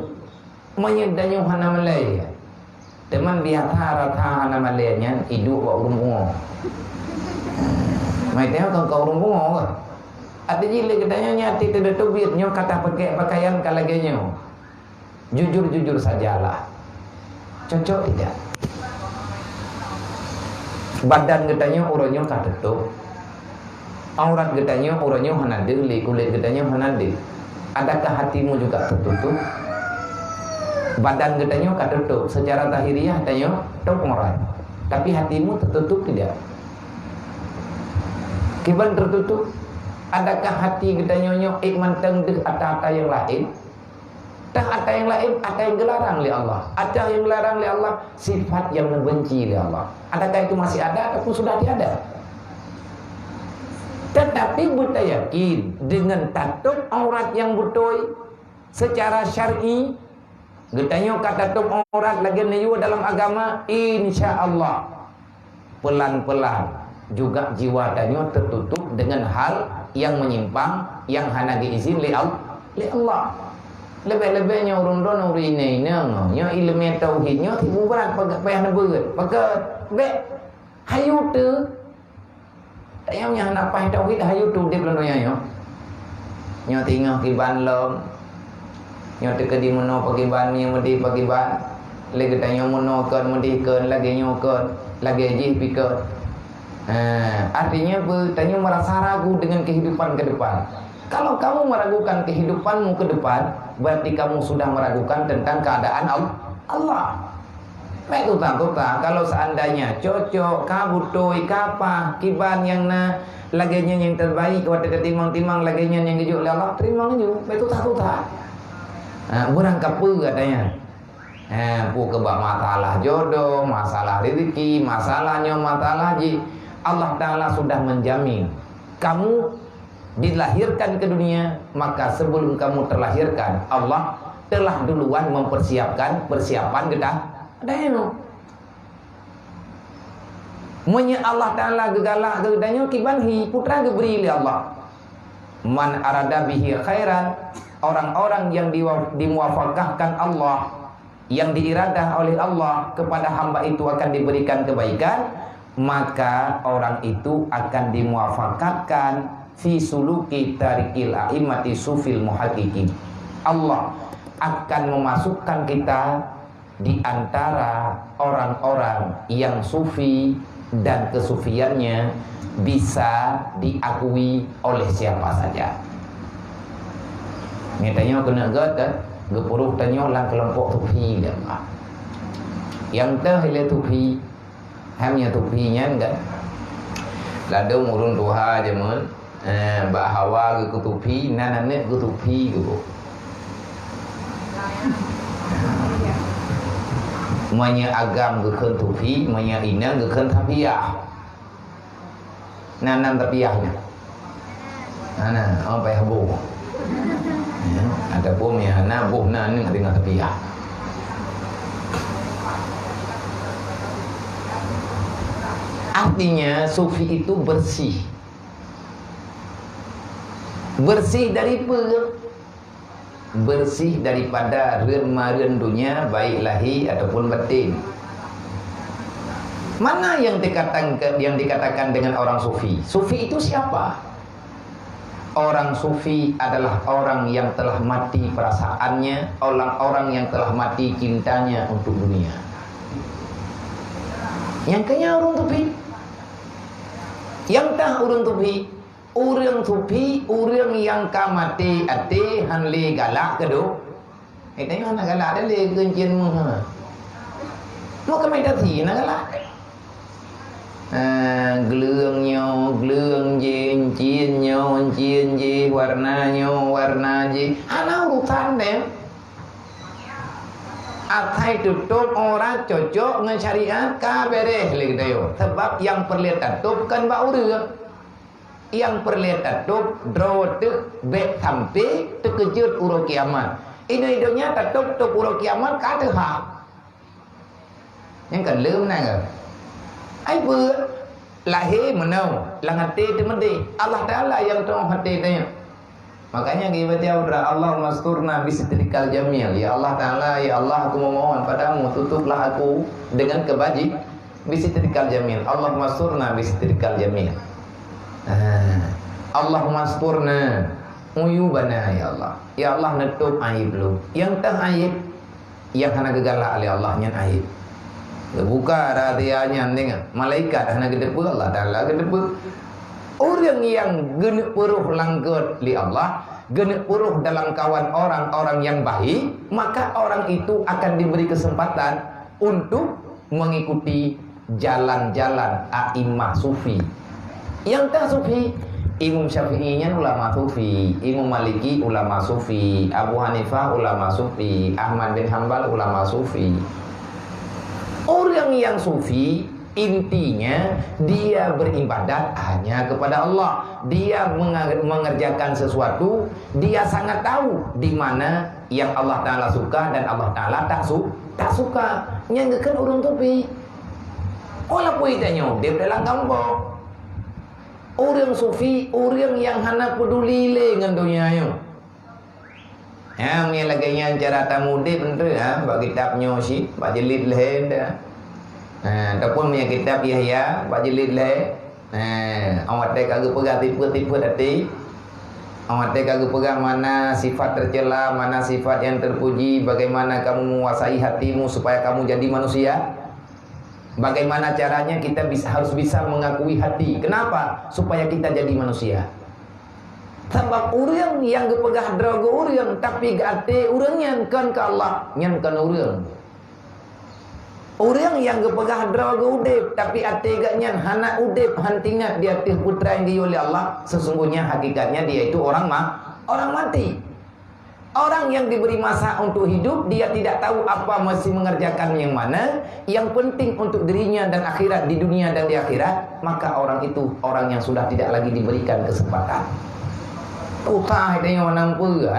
Menyedanya hana malaya. Teman biasa rata hana malayanya hidup wa urung bungo. Mai tengok kau urung bungo kan. Ada jile katanya nyati tidak tubit nyo kata pakai pakaian kalagenya. Jujur sajalah. Cocok tidak? Badan katanya urangnya katetuk. Aurat katanya urangnya hanadir, kulit katanya hanadir. Adakah hatimu juga tertutup? Badan katanya katetuk. Secara tahiriah katanya tok morat. Tapi hatimu tertutup tidak? Kiban tertutup? Adakah hati kita nyonyo manteng deh ada yang lain? Tak ada yang lain, ada yang dilarang oleh Allah. Ada yang dilarang oleh Allah, sifat yang membenci oleh Allah. Adakah itu masih ada ataupun sudah tiada? Tetapi kita yakin dengan tutup aurat yang betul secara syar'i, getanya kata tutup aurat lagi niu dalam agama, insya-Allah pelan-pelan juga jiwa tanya tertutup dengan hal yang menyimpang yang hana diizin li Allah. Lebih-lebihnya urun don uri ini nya ilmu tauhidnya tibu berat payah na beut. Maka be hayu tu tayang nya hana payah tauhid hayu tu dia belum nya. Nya tinggal kiban lom. Nya teu di meno pagi ban nya medi pagi ban. Lagi tanya meno kan medi kan lagi nya kan lagi ji pikir. Artinya tanya merasa ragu dengan kehidupan ke depan. Kalau kamu meragukan kehidupanmu ke depan, berarti kamu sudah meragukan tentang keadaan Allah. Baik tuta, kalau seandainya cocok, kabutoi, kapa, kiban yang laganya yang terbaik, waktu ketimang-timang laganya yang dijuk oleh Allah, terima juga. Baik tuta. Burang kapu katanya. Pu kebak masalah jodoh, masalah rezeki, masalahnya masalah ji. Allah Ta'ala sudah menjamin kamu dilahirkan ke dunia, maka sebelum kamu terlahirkan Allah telah duluan mempersiapkan persiapan gedang. Munya Allah Ta'ala gegalak gedanya kibanhi putra geberi oleh Allah. Man arada bihi khairan, orang-orang yang dimuwafaqahkan Allah, yang diiradah oleh Allah kepada hamba itu akan diberikan kebaikan, maka orang itu akan dimuwafaqahkan fi suluki tarikil a'immati sufil muhaqqiqin. Allah akan memasukkan kita di antara orang-orang yang sufi dan kesufiannya bisa diakui oleh siapa saja. Ngetanya kena gata, gepuruh tanya lang kelompok sufi dia. Yang teh ile sufi, hamnya sufinya enggak. Ladung urun tuha je mun. Bahawa ke kutupi nanak kutupi ke bu manya agam ke kutupi manya ina ke kentapiah nanan tapiahnya ana apa ya bu ada pun ya na bu nan dengan tapiah. Artinya sufi itu bersih dari bersih daripada reun dunia baik lahir ataupun batin. Mana yang dikatakan dengan orang sufi? Sufi itu siapa? Orang sufi adalah orang yang telah mati perasaannya, orang-orang yang telah mati cintanya untuk dunia. Yang kaya orang sufi, yang tah orang sufi. Orang sufi, orang yang kamati ati hanli galak kedo. Tengok nak galak dah le kencin mu. Mau ke meditasi nak galak. Geleng je, cin je, warna je. Ana urusan deh. Atai tutup orang cocok dengan syariat ka bereh le dayo. Sebab yang perlu tutup kan ba urang. Yang perlu tutup drote bet sampai terkejut urut kiamat. Ini hidupnya tutup urut kiamat kata hak. Yang kan lem nang. Ai ber lahir menau langate temede. Allah Taala yang tahu hati tanya. Makanya kita berdoa Allahumma asturna bisitrikal jamil. Ya Allah Taala, ya Allah aku memohon padamu tutuplah aku dengan kebaji bisitrikal jamil. Allahumma asturna bisitrikal jamil. Allahumma asturna uyubana ya Allah. Ya Allah nutup aib lu. Yang tak aib yang hana gegalak oleh Allah nyan aib. Buka rahasianya dengan malaikat hana gedepu Allah Taala gedepu. Orang yang genek puruh langgut li Allah, genek puruh dalam kawan orang-orang yang baik, maka orang itu akan diberi kesempatan untuk mengikuti jalan-jalan a'immah sufi. Yang tak sufi, Imam Syafi'inya ulama sufi, Imam Maliki ulama sufi, Abu Hanifah ulama sufi, Ahmad bin Hanbal ulama sufi. Orang yang sufi Intinya dia beribadat hanya kepada Allah. Dia mengerjakan sesuatu, dia sangat tahu di mana yang Allah Ta'ala suka dan Allah Ta'ala tak suka. Nyanggakan orang topi. Olah pun tanya dia dalam kampung. Orang sufi, orang yang hana peduli dengan dunia yo. Yang lagi yang cara tamu dia bener bak kitabnya si, bak jilid leh dah. Ataupun punya kitab Yahya bak jilid leh. Awak tak kagak pegang tipu-tipu hati. Awak tak kagak pegang mana sifat tercela, mana sifat yang terpuji, bagaimana kamu menguasai hatimu supaya kamu jadi manusia. Bagaimana caranya kita harus bisa mengakui hati. Kenapa? Supaya kita jadi manusia. Sebab orang yang gepegah draga orang tapi gate orang nyankan ke Allah, nyankan orang. Orang yang gepegah draga udip tapi ate gak nyan hana udip hantingat dia tih putra yang dia oleh Allah, sesungguhnya hakikatnya dia itu orang mati. Orang yang diberi masa untuk hidup, dia tidak tahu apa masih mengerjakan yang mana, yang penting untuk dirinya dan akhirat, di dunia dan di akhirat, maka orang itu orang yang sudah tidak lagi diberikan kesempatan. Utah tengok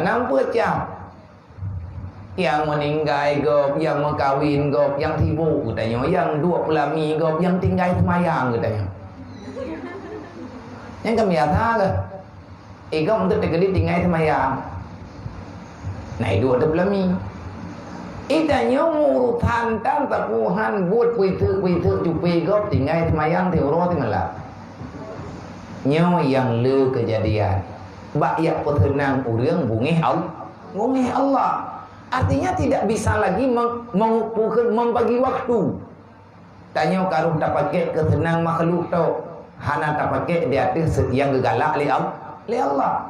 nampak cam. Yang meninggal gop, yang mengkawin gop, yang sibuk katanya, yang dua pelami gop, yang tinggal semayang katanya. Yang kami biasa ke? Gop untuk terkali tinggal semayang. Nah itu ada belami. Itanya murutan tan tapuhan buat puitu cupi gop tinggal semayang teuro tinggal. Nyo yang le kejadian. Bakyak petenang urang bungih Allah. Artinya tidak bisa lagi membagi waktu. Tanya karuh tak pakai ketenang makhluk tau. Hana tak pakai di atas yang gegalak li Allah.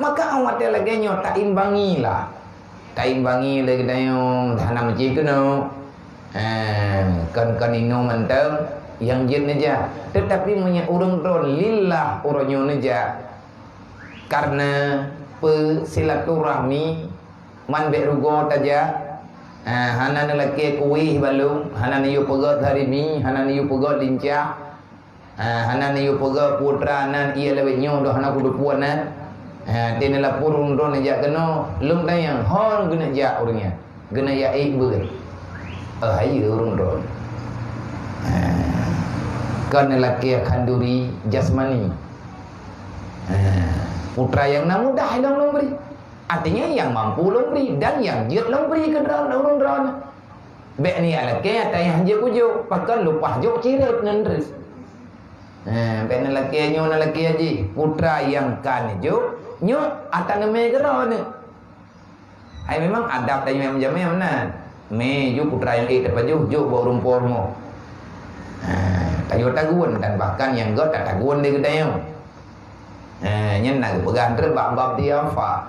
Maka awak dia lagi nyo tak imbangi lah. Tak imbangi lagi tanya hana macam tu no. Kan ino mentang yang jin aja. Tetapi punya urang tu lillah urangnya aja. Karena silaturahmi man berugo taja hana lelaki kuih balung hana niu pegot hari ni hana niu pegot lincah hana niu pegot putra nan ia lebih nyo dah hana kudu puanan tena la purun ron aja kena lung tayang hon guna ja orangnya guna ya ber ayo urung ron kan lelaki kanduri jasmani putra yang namu dah long beri. Artinya yang mampu long beri dan yang jiat long beri ke dalam. Bek ni lelaki yang je kujo, pakan lupa jok ciret nendres. Bek ni lelaki aja putra yang kan jo, nyo atan me geron. Hai memang adab tanya macam mana? Me jo putra yang tepat jo bawa rumpor mo. Tayo taguan dan bahkan yang god tak taguan dia kedai. Nyen nak pegang terbab dia apa?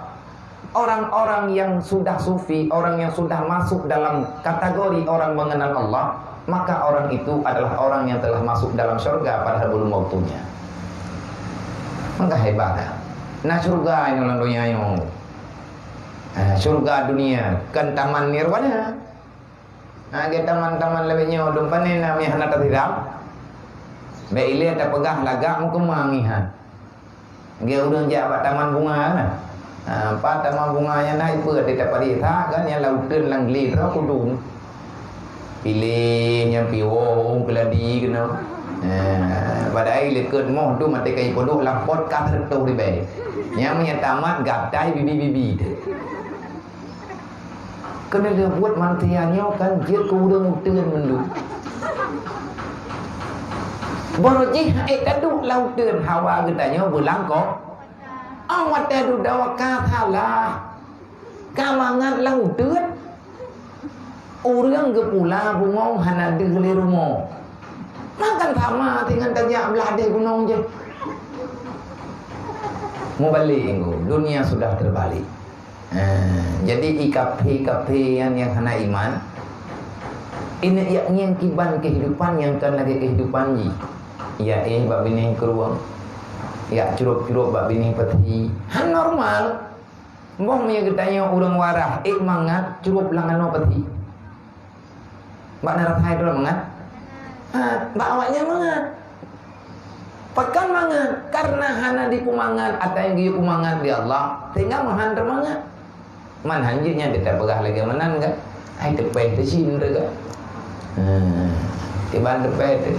Orang-orang yang sudah sufi, orang yang sudah masuk dalam kategori orang mengenal Allah, maka orang itu adalah orang yang telah masuk dalam syurga padahal belum waktunya. Maka hebat. Nah syurga ini dunia yang syurga dunia kan taman nirwana. Dia taman-taman lebihnya dumpan ni namanya hana terhidap. Be ile tak pegah lagak muka mangihan. Dia udah jabat taman bunga kan. Apa taman bunganya naik ber tidak pada kan yang lautan langgli tu kudu. Pilihnya piwong keladi kena. Pada air lekut moh tu mati kai podok lampot kat tertu di bay. Yang punya tamat gatai bibi-bibi. Kena dia buat mantiannya kan dia kudu muteun mendu. Borojih taduk lautan hawa katanya belang kok. Awak tadu dawa katalah. Kalangan lautan. Orang ke pula bungong hana degeli rumah. Makan sama dengan tanya belade gunung je. Mau balik dunia sudah terbalik. Jadi IKP yang hana iman. Ini yang kiban kehidupan yang kan lagi kehidupan ji. Ya bab bini keruang. Ya curup-curup bab bini peti. Han normal. Mbong yang ketanya orang warah mangat curup langan no peti. Bak narat hai tu mangat. Bawanya mangan. Pekan mangan karena hana di kumangan atau yang giu kumangan di Allah tinggal mahan mangan. Man hanjinya tidak pegah lagi menan kan? Ai tepeh te sin tu kan. Tiban tepeh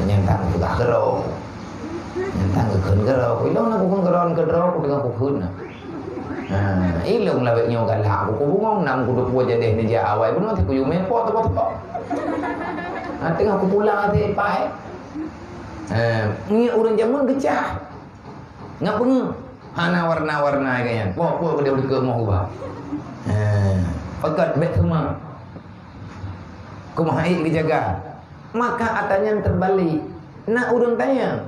nyantang pegah kero. Nyantang keun kero. Ilong nak kun keron kedro ku dengan kukun. Ilong lah beknyo galak ku bungong nam ku duk jadi ni dia awai pun nanti ku yu mepot apa-apa. Tengah ku pulang ate pai. Ni orang zaman gecah. Ngap peng hana warna-warna kayaknya. Puak dia ke mau ubah. Pekat bet semua. Kumaha ai dijaga. Maka atanya terbalik. Nak urang tanya.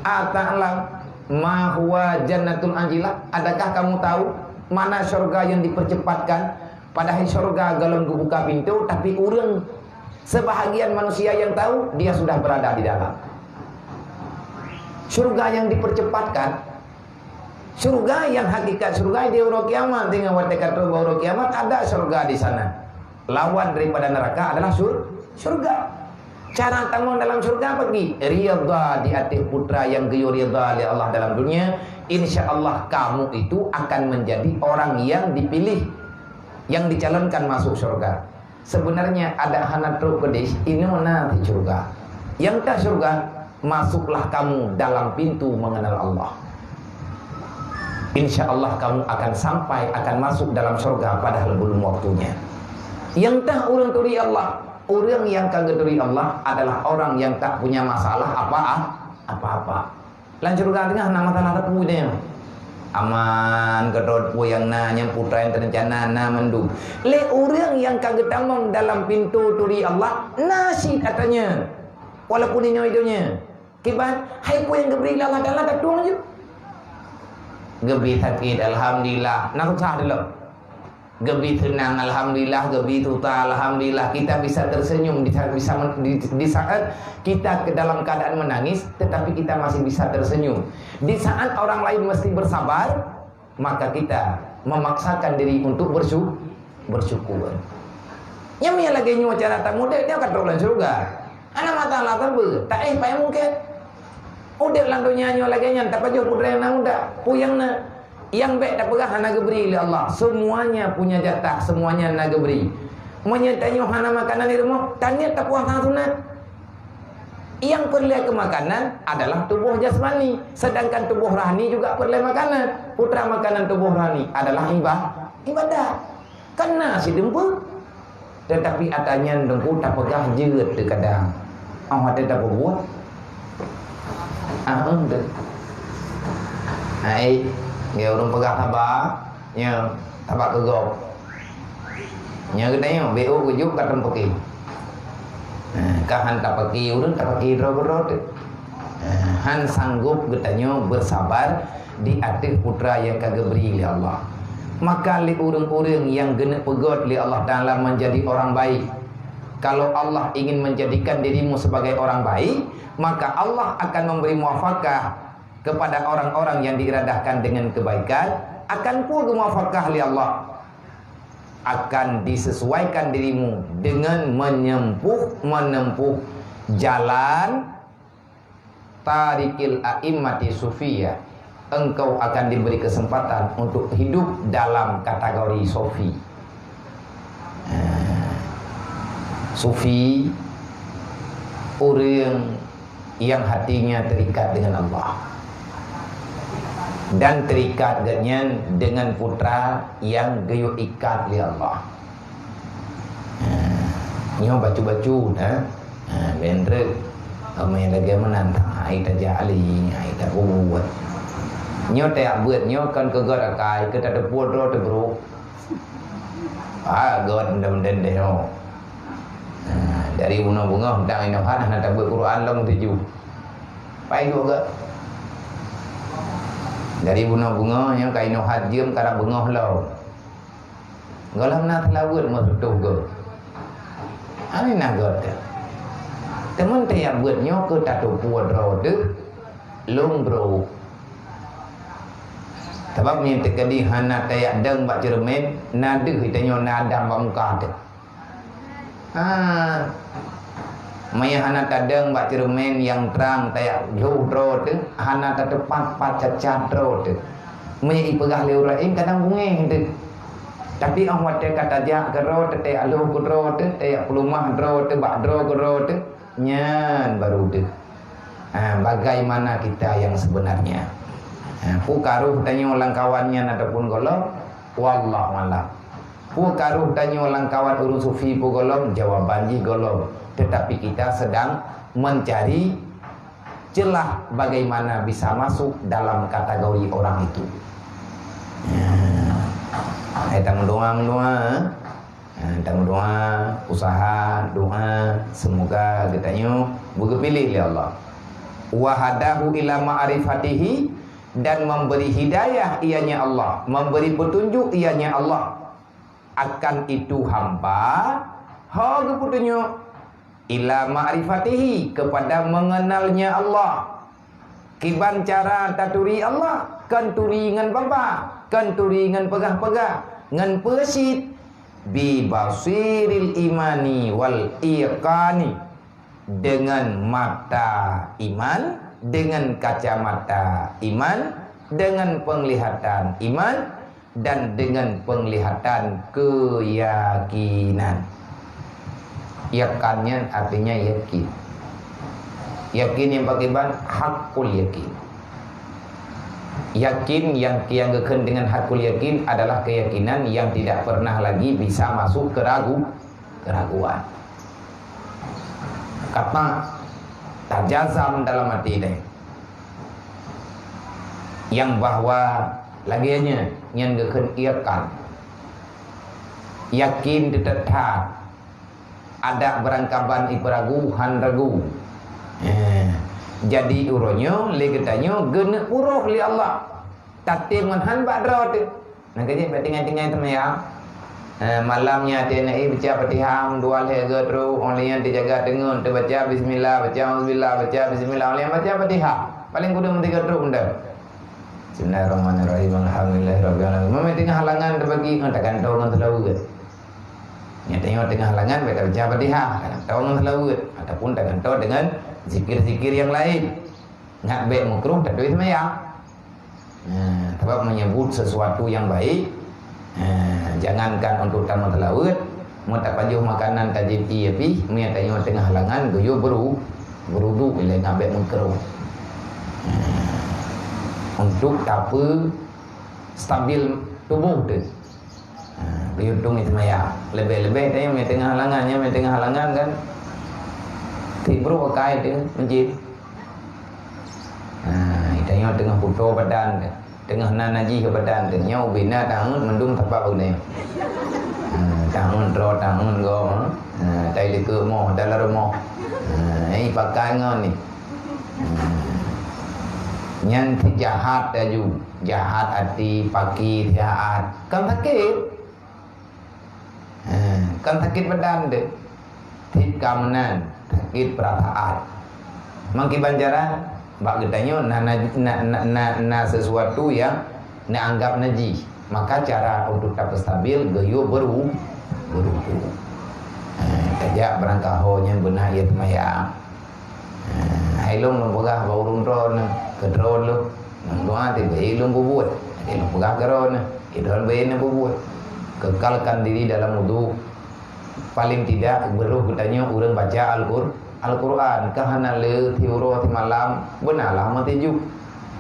Ata'lam ma huwa jannatul ajilah? Adakah kamu tahu mana syurga yang dipercepatkan? Padahal syurga galon buka pintu, tapi urang sebahagian manusia yang tahu dia sudah berada di dalam. Surga yang dipercepatkan, surga yang hakikat surga di hari kiamat, dengan waktu kata hari kiamat ada surga di sana. Lawan daripada neraka adalah surga. Cara tamu dalam surga pergi riyadha di hati putra yang geyo riyadha oleh Allah dalam dunia. Insya Allah kamu itu akan menjadi orang yang dipilih, yang dicalonkan masuk surga. Sebenarnya ada hana truk kedis ini mana di surga. Yang tak surga, masuklah kamu dalam pintu mengenal Allah. Insya Allah kamu akan sampai, akan masuk dalam surga padahal belum waktunya. Yang tak orang turi Allah, orang yang kagak turi Allah adalah orang yang tak punya masalah apa-apa. Lan surga tengah nama tanah punya. Aman kedot pu yang nanya putra yang terencana na mendung. Le orang yang kagak tamang dalam pintu turi Allah nasi katanya. Walaupun ini hidupnya. Kibat hai pu yang gebri Allah Taala tak tuang je. Gebri sakit alhamdulillah. Nak usah dulu. Gebri tenang alhamdulillah, gebri tuta alhamdulillah. Kita bisa tersenyum di saat kita ke dalam keadaan menangis, tetapi kita masih bisa tersenyum. Di saat orang lain mesti bersabar, maka kita memaksakan diri untuk bersyukur. Yang lagi nyu cara tak mudah dia kat bulan surga. Anak mata lah tabu, tak payah mungkin. Udah landunya nyu lagi nya tak paju putra yang muda, puyang na. Yang baik tak pegah hana geberi oleh Allah. Semuanya punya jatah, semuanya hana geberi. Menyertai hana makanan di rumah, tanya tak puas sunat. Yang perlu ke makanan adalah tubuh jasmani, sedangkan tubuh rohani juga perlu makanan. Putra makanan tubuh rohani adalah ibadah. Kena si dempul. Tetapi atanya dempul tak pegah jeut teu kadang. Awak tak buat. Deh. Ai dia orang pegang tabak, nya tabak kegok. Nya gedanya BO kujuk ka tempoki. Kahan tapaki urun tapaki ro-ro. Han sanggup gedanya bersabar di atas putra yang kagak beri oleh Allah. Maka li urang-urang yang genep pegot li Allah Taala menjadi orang baik. Kalau Allah ingin menjadikan dirimu sebagai orang baik, maka Allah akan memberi muwafaqah kepada orang-orang yang diiradahkan dengan kebaikan. Akan pula muwafaqah li Allah, akan disesuaikan dirimu dengan menempuh jalan tarikil a'immati sufiyah. Engkau akan diberi kesempatan untuk hidup dalam kategori sufi. Sufi orang yang hatinya terikat dengan Allah dan terikat dengan putra yang geyo ikat li Allah. Nyo bacu-bacu bendre amai lagi menantang ai ta jali ai ta buat. Nyo tak buat nyo kan kegot akai kita ada podro te bro. God ndem deh no. Dari bunga-bunga hendang ino han nak buat Quran long tuju. Pai juga. Dari bunga-bunga yang kaino hajim kara bengah lau. Galam na thlawut mo tuh go. Ani na god. Teman te yang buat nyo ke tatu podro de long bro. Sebab ni tekadi hana tayak deng bak cermin nadu kita nyo nadam bak muka tu. Maya hana tadeng bak cermin yang terang tayak jauh dro tu, hana tepat cacat dro tu. Maya ipegah leurain kadang bungeng tu. Tapi awak dia kata jak gero tu tayak aluh ku dro tu, tayak pelumah dro tu, bak dro gero tu, nyan baru tu. Bagaimana kita yang sebenarnya? Pu karuh tanya orang kawannya ataupun golong, wallah malam. Pu karuh tanya orang kawan urus sufi pu golong, jawaban ji golong. Tetapi kita sedang mencari celah bagaimana bisa masuk dalam kategori orang itu. Kita mendoa, usaha, doa, semoga katanya berpilih oleh Allah. Wahadahu ila ma'rifatihi, dan memberi hidayah ianya Allah, memberi petunjuk ianya Allah. Akan itu hamba petunjuk ila ma'rifatihi, kepada mengenalnya Allah. Kiban cara taturi Allah, kan turi ngan bapa, kan turi ngan pegah-pegah, ngan pesit bi basiril imani wal iqani, dengan mata iman, dengan kacamata iman, dengan penglihatan iman, dan dengan penglihatan keyakinan. Yakannya artinya yakin. Yakin yang bagaimana? Hakul yakin. Yakin yang kekeukeun dengan hakul yakin adalah keyakinan yang tidak pernah lagi bisa masuk ke keraguan. Kata tajazam dalam hati ini, yang bahwa laginya yang geukeun yakin. Yakin tetap ada berangkaban iperagu han ragu. Jadi uronyo legetanyo gene uroh li Allah. Tatim han badro tu. Nak kaji batingan-tingan temaya. Malamnya dia nak baca Fatihah dua lega terus orang yang dijaga dengun tu baca bismillah, baca auzubillah, baca bismillah, orang yang baca Fatihah. Paling kudu tiga terus benda. Bismillahirrahmanirrahim. Alhamdulillahirabbil alamin. Mama tengah halangan terbagi ngatakan tahu ngan terlalu ke. Nya tengok tengah halangan baca Fatihah, tahu ngan terlalu ke ataupun takkan tahu dengan zikir-zikir yang lain. Ngak baik makruh tak duit sembahyang. Sebab menyebut sesuatu yang baik. Jangankan untuk tamu telawat, mau tak pajuh makanan tajib api, mai tengok tengah halangan goyo berudu bila ngak baik makruh. Untuk apa stabil tubuh tu. Beruntung itu maya. Lebih-lebih tanya mai tengah halangannya, mai tengah halangan kan. Tibro pakai tu masjid. Tanya tengah puto badan, tengah nanaji ke badan tu. Nyau bina tangan mendung tapak ni. Tangan ro tangan go. Tai leke mo dalam rumah. Ini pakai ngon ni. Yang jahat aju, jahat hati, paki jahat, kan sakit, kan sakit badan deh, sakit kamanan, sakit perasaan. Mangki banjaran, bak getanyo na sesuatu yang na anggap najis, maka cara untuk dapat stabil gayo beru. Kajak berangkah honya benar ya temayang. Hailung lempegah baurun ron kedron lu doa ti bailung bubuat lempegah keron kedron bain bubuat kekalkan diri dalam wudu paling tidak beruh katanya urang baca Al-Quran kahana le tiuro ti malam benalah mati ju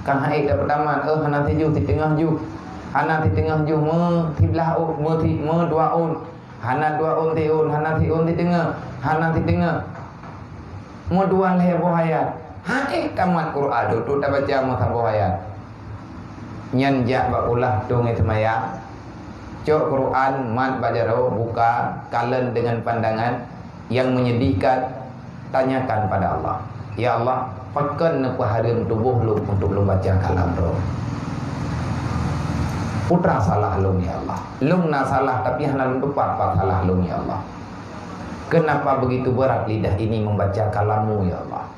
kang haid dapat taman hana ti ju ti tengah ju hana ti tengah ju me ti belah me dua un hana dua un ti un hana ti un ti tengah hana ti tengah mo dua lebo hayat hae kamat Quran tu tak baca mo sabo hayat nyan ja bakulah dong itu maya cok Quran mat bajaro buka kalen dengan pandangan yang menyedihkan, tanyakan pada Allah, ya Allah pakan nepahareun tubuh lu untuk lu baca kalam roh. Putra salah lu ya Allah, lu na salah tapi hana lu tepat salah lu ya Allah. Kenapa begitu berat lidah ini membaca kalammu ya Allah?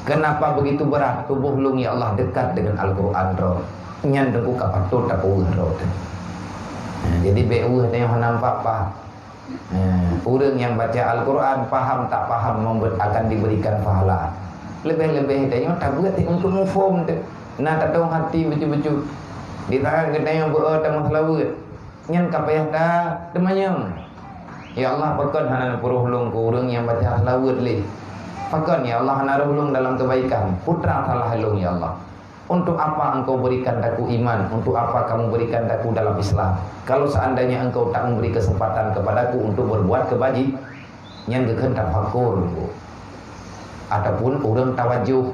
Kenapa begitu berat tubuh lu ya Allah dekat dengan Al-Quran roh? Nyan dengku kapatut tak uh roh. Jadi beuh teh nampak apa? Orang yang baca Al-Quran faham tak faham akan diberikan pahala. Lebih-lebih tanya tak buat untuk mufhum tu. Nak tak tahu hati betul-betul. Di tangan kita yang berada masalah buat. Nyan kapayah dah demanyam. Ya Allah pakon hana puruh hulung ku orang yang baca selawat le. Pakon ya Allah hana hulung dalam kebaikan. Putra salah hulung ya Allah. Untuk apa engkau berikan daku iman? Untuk apa kamu berikan daku dalam Islam? Kalau seandainya engkau tak memberi kesempatan kepadaku untuk berbuat kebaji, yang gekan tafakur, ataupun orang tawajuh,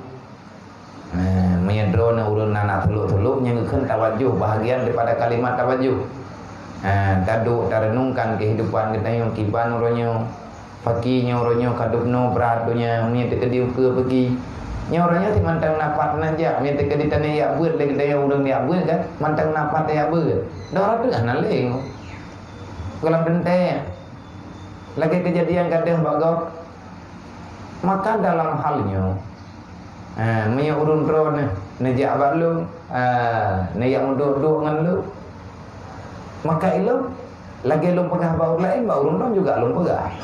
menyedrona orang nana teluk-teluk, yang gekan tawajuh, bahagian daripada kalimat tawajuh. Taduk tarenungkan kehidupan kita yang kiban orangnya, fakirnya orangnya, kadupno beratnya, ni terkediu ke pergi. Nya orangnya si mantang napat naja, minta ke di tanah ya buat lagi dia orang dia buat kan, mantang napat ya buat. Dah orang tu kan leng. Kalau benteng, lagi kejadian kadang bagai, maka dalam halnya, punya urun drone, naja abad lu, naja duduk dengan lu, maka itu lagi lu pegah bau lain, bau urun juga lu pegah.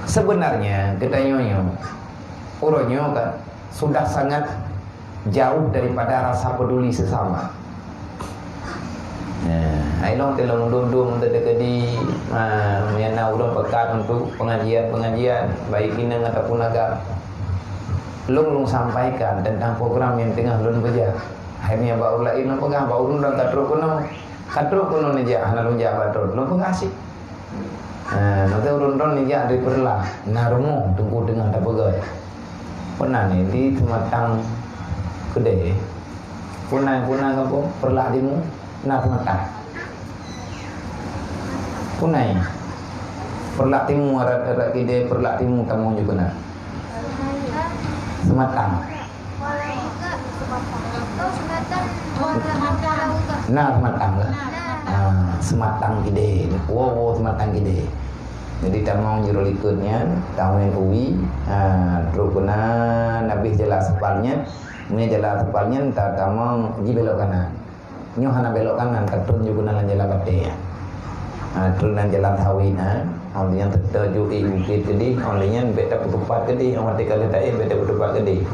Sebenarnya kita nyonya. Orangnya kan sudah sangat jauh daripada rasa peduli sesama. Ailong telong dudung terdekati menyana urang pekat untuk pengajian baik ini ataupun agak lung sampaikan tentang program yang tengah lun beja. Akhirnya bau lain lung pegang bau lun dan katruk kuno neja hana lun jabat lun pengasih. Nanti urun neja dari perlah narumu tunggu dengan tak begai. Pernah ni di Sematang Kedai. Punai apa? Perlak dimu nak Sematang. Punai. Perlak timu arat kedai perlak timu kamu juga nak. Sematang. Nah Sematang ke? Sematang Kedai. Wow Sematang Kedai. Jadi tamang jero likutnya tahun uwi terus kena habis jalan sepalnya ni jalan sepalnya tak tamang ji belok kanan nyo hana belok kanan terus juga nalan jalan bate terus nan jalan Tawin yang tertuju bukit gede olehnya beta putupat gede orang mati kali tak beta putupat gede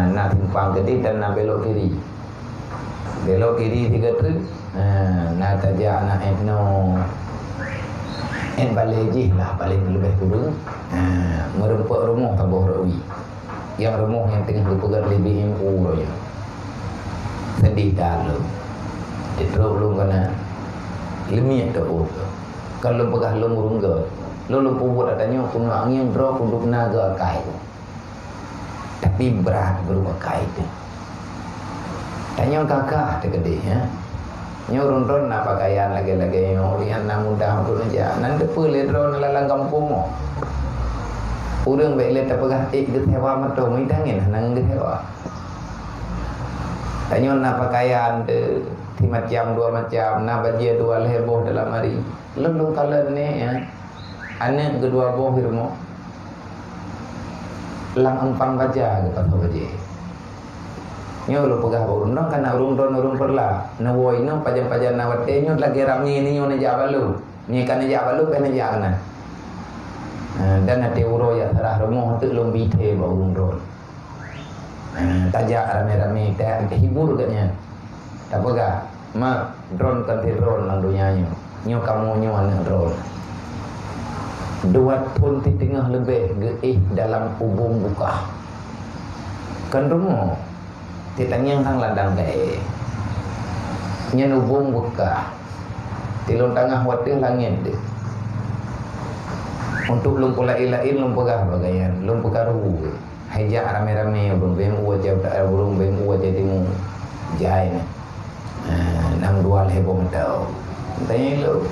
nak timpang gede dan nak belok kiri 3 truk nak tajak anak etno balejih lah paling lebih kurang merempak rumah tabur rawi yang rumah yang tengah berpegang lebih impu raya sedih dalam diteruk belum kena lemiak tak pun kalau pegang lung rungga lalu pun adanya kuno angin draw kuduk naga kai tapi berat berupa kai tu tanya kakak tergede ya nyorun-ron nak pakaian lagi-lagi yang nak mudah untuk aja nanti pilih drone lalang kampung mo urang baik le tapagah gethewa mato mai tangin nang gethewa tanya nak pakaian ti macam dua macam nak baju dua heboh dalam hari lelung kala ni ya ane kedua boh hirmo lang empang baja ke pasal baje nyo lo pegah urun kan urun perla na woi no pajan-pajan na wate nyo lagi rami ni nyo na jabalu ni kan jabalu kan jana dan ate uro ya sarah romo tu lom bite ba urun tajak rame-rame tak hibur katnya tak pegah ma drone kan drone lang dunia nyo kamu nyo anak drone dua pun di tengah lebih dalam ubung buka kan romo titanya sang ladang kae nyenubung buka tilung tengah watih langit de untuk lum pula ilain lum pegah bagayan lum pekaru haja rame-rame beng wajah tak burung beng wajah timu jai nang dua heboh tau tanya lu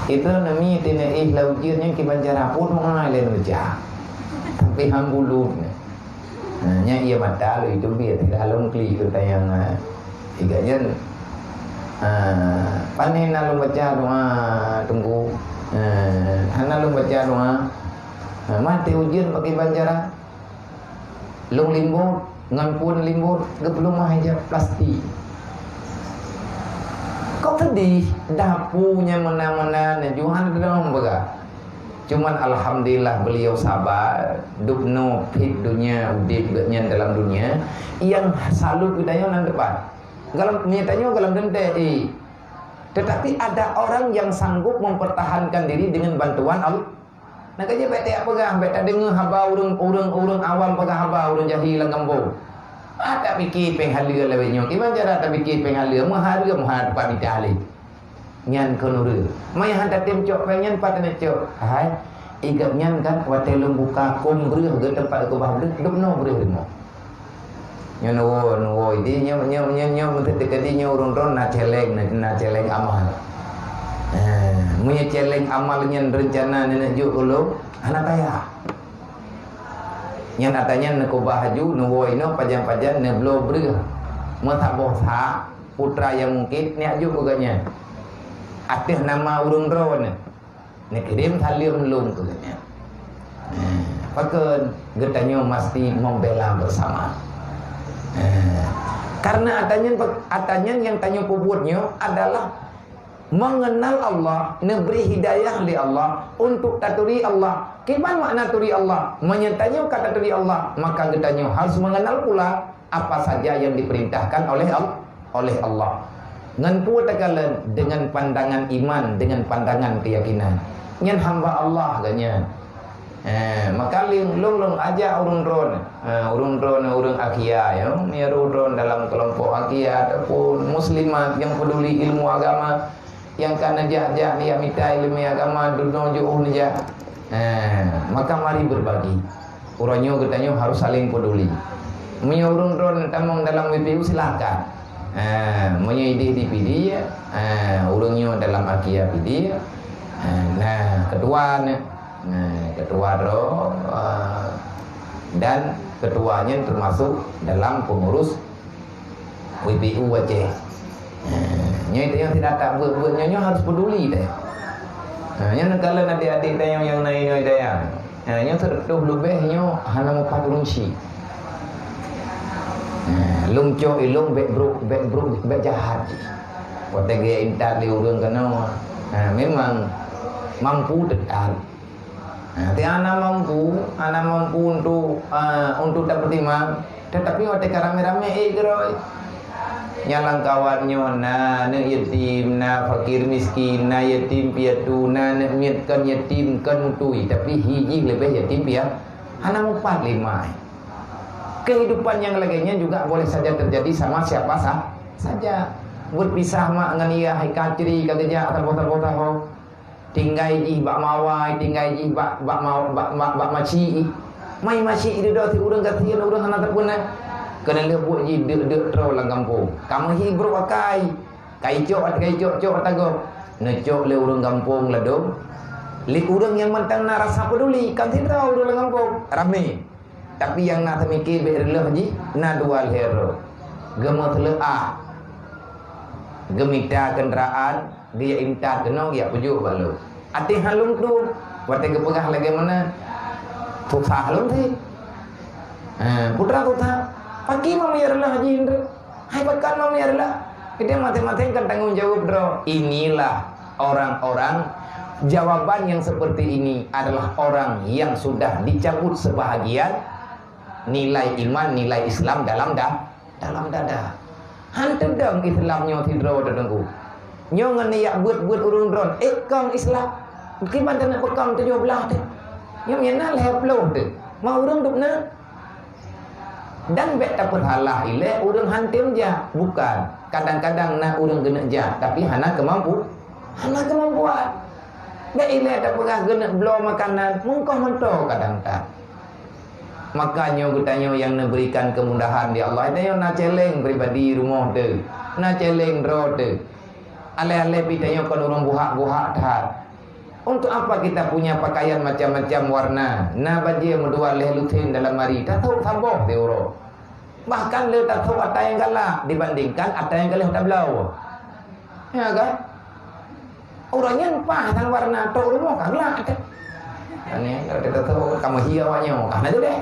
itu nami tina laujirnya ki banjara pun mengai lain wajah tapi hambulu nya ia mata lu itu biar tidak halung kli itu tayang iganya panen lalu baca doa tunggu hana lu baca doa mati ujian pakai banjara lung limbur ngampun limbur gebelum aja plastik Kok sedih? Dapunya mana-mana Johan dalam baga. Cuman alhamdulillah beliau sabar, dupno pit dunia udipnya dalam dunia yang selalu kita nang depan. Galam nyatanya galam dente. Tetapi ada orang yang sanggup mempertahankan diri dengan bantuan Allah. Nak kerja baik tak pegang, baik tak dengar haba urang awam pegang haba urang jahil lang kampung. Tak fikir penghalia lewatnya. Gimana cara tak fikir penghalia? Maharga dapat ditali. Nyan konure. Mai hantar tim cok pengen patane cok. Hai, igap nyan kan watelung buka kom breuh ge tempat ko bah dupno breuh mo. Nyo ini nyo menteri dekati urun ron na celeng amal. Punya celeng amalnya rencana nenek juk ulo anak kaya. Yang katanya neko bahaju nuwo ino pajan-pajan neblo breuh. Mata bosa putra yang mungkin ni aju guganya. Atih nama urung ron. Ni kirim talium lung guganya. Pakeun getanya mesti membela bersama. Karena atanya yang tanya puputnya adalah mengenal Allah, neberi hidayah li Allah untuk taturi Allah. Kiban makna turi Allah? Menyertanya kata turi Allah, maka getanya harus mengenal pula apa saja yang diperintahkan oleh Allah. Ngan pu takalan dengan pandangan iman, dengan pandangan keyakinan. Nyan hamba Allah ganya. Maka long aja urung ron akia ya, urung dalam kelompok akia ataupun muslimat yang peduli ilmu agama, yang kana jah dia minta ilmu agama duno jauh ni jah. Maka mari berbagi. Uranyo getanyo harus saling peduli. Punya urung ron tamong dalam WPU silakan. Punya ide di PD ya. Urungnya dalam akia PD. Nah, ketua dan ketuanya termasuk dalam pengurus WPU Aceh. Itu yang tidak tak buat-buatnya harus peduli deh. Yang kalau adik-adik yang naik daya, yang tertuh lebihnya hana mau patrunci. Lungco ilung bek jahat. Waktu dia intat di urang kena, memang mampu dekat. Anak mampu untuk dapat imam, tetapi waktu rame-rame geroi. Nyalang kawannya na yatim na fakir miskin na yatim piatu na miatkan yatim kan utui tapi hiji lebih yatim piat anak 4-5. Kehidupan yang lainnya juga boleh saja terjadi sama siapa saja. Berpisah mak ngan ia hai kacri kageja atau bota-bota ho. Tinggai ih bak mawai, tinggai ih bak maci. Mai maci itu dah ti urang katian urang anak terpuna. Kena lebut je dek tro lang kampung. Kamu hibro pakai. Kai cok tago. Necok le urang kampung ladong. Le urang yang mentang na rasa peduli, kan tidak urang lang kampung. Rame. Tapi yang nak mikir berleh ji na dual hero. Gemot leah. Gemita kenderaan dia intat kena dia pujuk balu. Ati halung tu. Wate kepegah lagi mana? Susah halung ti. Putra tutah. Pagi mami adalah haji Indra. Hai pekan mami adalah. Kita mati-mati kan tanggung jawab bro. Inilah orang-orang. Jawaban yang seperti ini adalah orang yang sudah dicabut sebahagian nilai iman, nilai Islam dalam dada. Hantu dong Islamnya tidro dadengku. Nyo ngeniak buat urung dron. Kang Islam. Kiman nak pekam 17 tu. Nyo menal heplo tu. Mau urung dukna. Dan bet dapat halah ile urang hantim ja bukan kadang-kadang nak urang genek ja tapi hana kemampuan bet ile tak pernah genek belo makanan mungkah mento kadang tak makanya gutanyo yang memberikan kemudahan di Allah itu na celeng pribadi rumah tu na celeng ro tu ale-ale pitanyo kon urang buhak-buhak dah. Untuk apa kita punya pakaian macam-macam warna? Na bajia medua leh lutin dalam mari. Tak tahu tambah teoro. Bahkan le tak tahu ada yang galak dibandingkan ada yang galak tak belau. Ya kan? Orangnya empah tang warna tok rumah galak ada. Ini kalau kita tahu kamu hiawanya kan ada deh.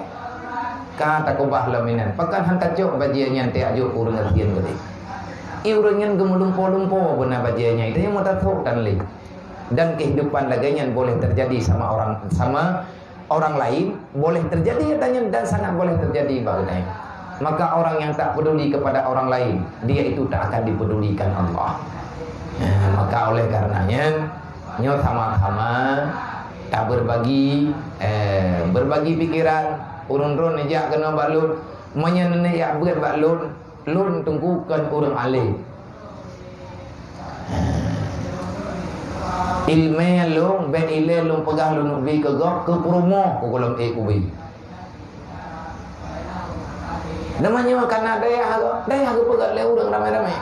Kata kubah laminan. Pakan hantar jok bajia nyantai ajuk urang ngertian gede. Iurangan gemulumpo-lumpo benar bajanya itu yang mutatuk dan li. Dan kehidupan laganya boleh terjadi sama orang lain, boleh terjadi dan sangat boleh terjadi bagainya. Maka orang yang tak peduli kepada orang lain, dia itu tak akan dipedulikan Allah. Maka oleh karenanya nyo sama-sama tak berbagi pikiran, urun-urun nejak kena balun, menyenene yak berat balun, lun tunggukan urang alim. Ilmu long ben ile long pegah long bi ke gok ke promo ko kolom ubi. Namanya karena daya pegat le urang ramai-ramai.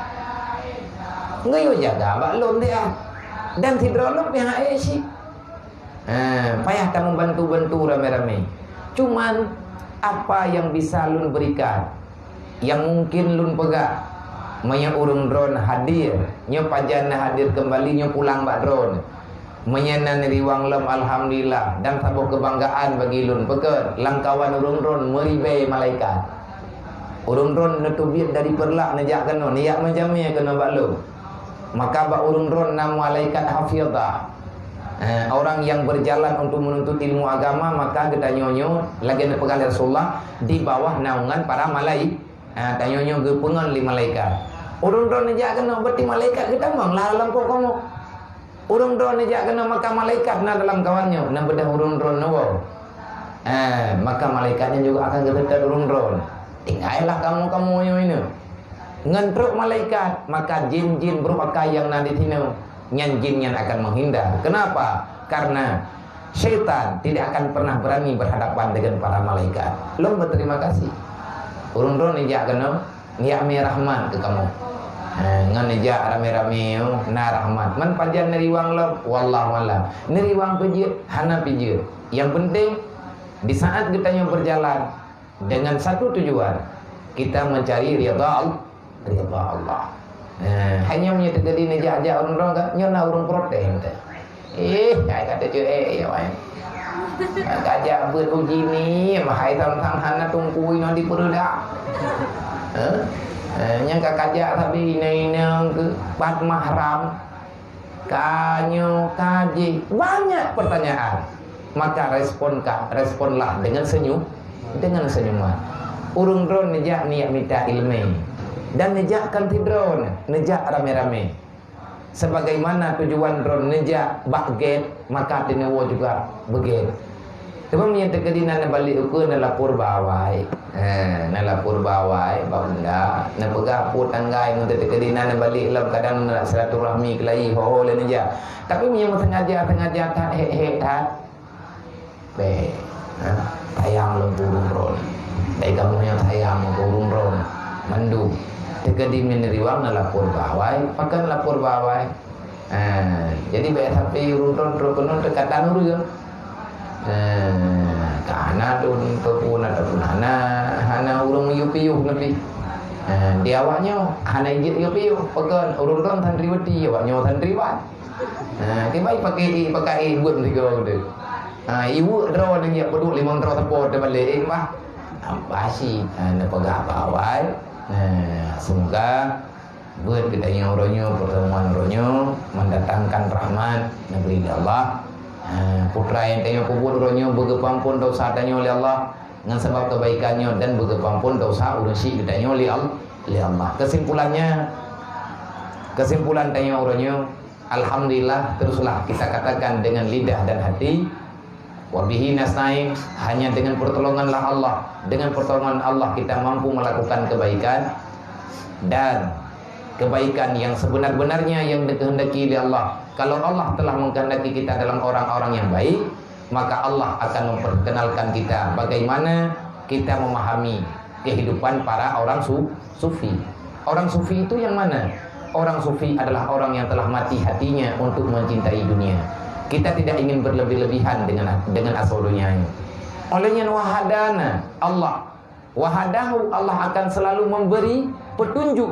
Ngayo jaga balon dia. Dan tidrolog pihak esi. Payah tak membantu-bantu ramai-ramai. Cuman apa yang bisa lun berikan, yang mungkin lun pegang, maya urung drone hadir, nyo pajana hadir kembali, nyo pulang bak drone, menyenan riwang lem alhamdulillah, dan sabuh kebanggaan bagi lun peker, langkawan urung drone meribai malaikat, urung drone netubit dari perlak nejak kena, niat macam ni kena bak lun, maka bak urung drone nama malaikat hafizah. Orang yang berjalan untuk menuntut ilmu agama, maka kita nyonyo lagi pegang Rasulullah di bawah naungan para malaikat. Tanyonyo ge pengon li malaikat. Urung drone nejak kena berarti malaikat kita mong lah dalam kamu. Urung drone nejak kena maka malaikat na dalam kawannya, na bedah urung drone nawo. Maka malaikatnya juga akan gedetar urung drone. Tinggallah kamu yang ini. Ngentruk malaikat, maka jin-jin berpakaian yang nanti tino. Jin yang akan menghindar. Kenapa? Karena syaitan tidak akan pernah berani berhadapan dengan para malaikat. Lo berterima kasih. Urung drone nejak kena niat mi rahmat ke kamu. Ngan nejak rame-rame na rahmat. Man pajan neriwang lo wallahu alam. Neriwang pijit hana pijit. Yang penting di saat kita yang berjalan dengan satu tujuan, kita mencari ridha Allah. Hanya punya terjadi nejak-nejak orang-orang kan nyona urung protes tu. Kai kata cuy ya wan. Kajak beruji ni mahai tang-tang hana tungkui nanti perudak. Yang kajak tapi nang ke pat mahram. Kanyo kaji banyak pertanyaan. Maka responlah dengan senyuman. Urung drone nejak niat minta ilmu. Dan nejakkan ti drone, nejak rame-rame. Sebagaimana tujuan drone nejak baget, maka tinewo juga beget. Sebab yang terjadi nana balik ukur nala lapor bawai. Nala lapor bawai, benda, na begaput anggai mun terjadi nana balik lam kadang nak silaturahmi kelai ho le nejak. Tapi yang sengaja tak tak. Be. Tayang lem burung drone. Dai kamu yang tayang burung drone. Mandu. Terjadi meneriwang na lapor bawai, pakan lapor bawai. Jadi baik tapi urun terkonon dekatan urun. Kana dun pun ataupun hana urung yupiu lebih. Dia awaknya hana yupiu pakan urun tandriwati awaknya tandriwan. Tiba pakai buat tiga tu. Ibu draw dia peduk limang draw tepo de balik mah. Ampasi na pegah bawai. Semoga buat kita yang uronyo pertemuan uronyo mendatangkan rahmat negeri Allah. Putra yang tanya kubur uronyo begepampun dosa tanya oleh Allah dengan sebab kebaikannya dan begepampun dosa urusi ditanya oleh Allah. Kesimpulan tanya uronyo, alhamdulillah teruslah kita katakan dengan lidah dan hati. Wabihi nasta'in, hanya dengan pertolonganlah Allah. Dengan pertolongan Allah kita mampu melakukan kebaikan. Dan kebaikan yang sebenar-benarnya yang dikehendaki oleh Allah. Kalau Allah telah mengkehendaki kita dalam orang-orang yang baik, maka Allah akan memperkenalkan kita bagaimana kita memahami kehidupan para orang sufi. Orang sufi itu yang mana? Orang sufi adalah orang yang telah mati hatinya untuk mencintai dunia. Kita tidak ingin berlebih-lebihan dengan asal dunianya. Olehnya wahadana Allah, wahadahu Allah akan selalu memberi petunjuk.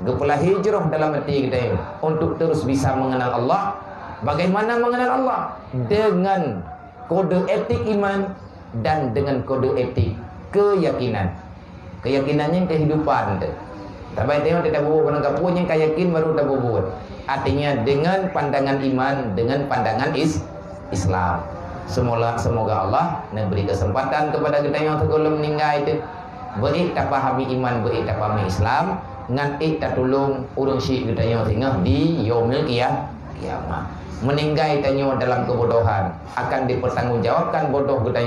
Gepelah hijrah dalam hati kita untuk terus bisa mengenal Allah. Bagaimana mengenal Allah? Dengan kode etik iman dan dengan kode etik keyakinan. Keyakinannya kehidupan. Tapi tengok dia dah bubuh pada kapur yang kaya yakin baru dah bubuh. Artinya dengan pandangan iman, dengan pandangan Islam. Semoga Allah memberi kesempatan kepada kita yang tergolong meninggal itu baik tak fahami iman, baik tak fahami Islam, ngan tak tolong urang syik kita yang tengah di yaumil kiamat. Meninggal tanyo dalam kebodohan akan dipertanggungjawabkan bodoh kita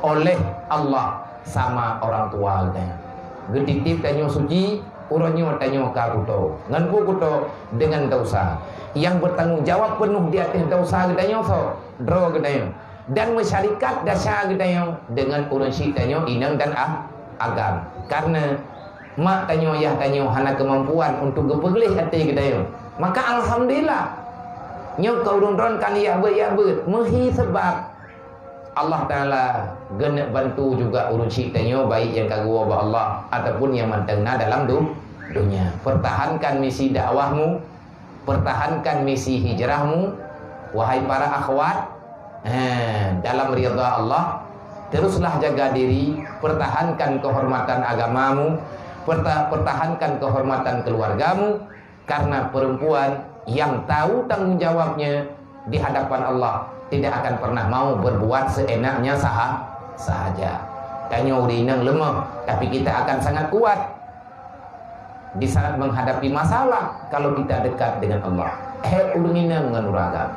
oleh Allah sama orang tua kita. Geditip tanyo suci, uranyo tanyo ka kuto. Ngan ku kuto dengan dosa. Yang bertanggung jawab penuh di atas dosa kita so draw kita dan masyarakat dasar kita dengan urang syik tanyo inang dan agam. Karena mak tanyo ayah tanyo hana kemampuan untuk gepeglih hati kita maka alhamdulillah nyo kau ron kan ya ber mehi sebab Allah Taala genek bantu juga urun syik tanyo baik yang kagua ba Allah ataupun yang mantengna dalam dunia. Pertahankan misi dakwahmu, pertahankan misi hijrahmu wahai para akhwat dalam ridha Allah. Teruslah jaga diri, pertahankan kehormatan agamamu, pertahankan kehormatan keluargamu, karena perempuan yang tahu tanggung jawabnya di hadapan Allah tidak akan pernah mau berbuat seenaknya sahaja. Tanyo urinang lemah, tapi kita akan sangat kuat di saat menghadapi masalah kalau kita dekat dengan Allah. Urinang dengan uragam.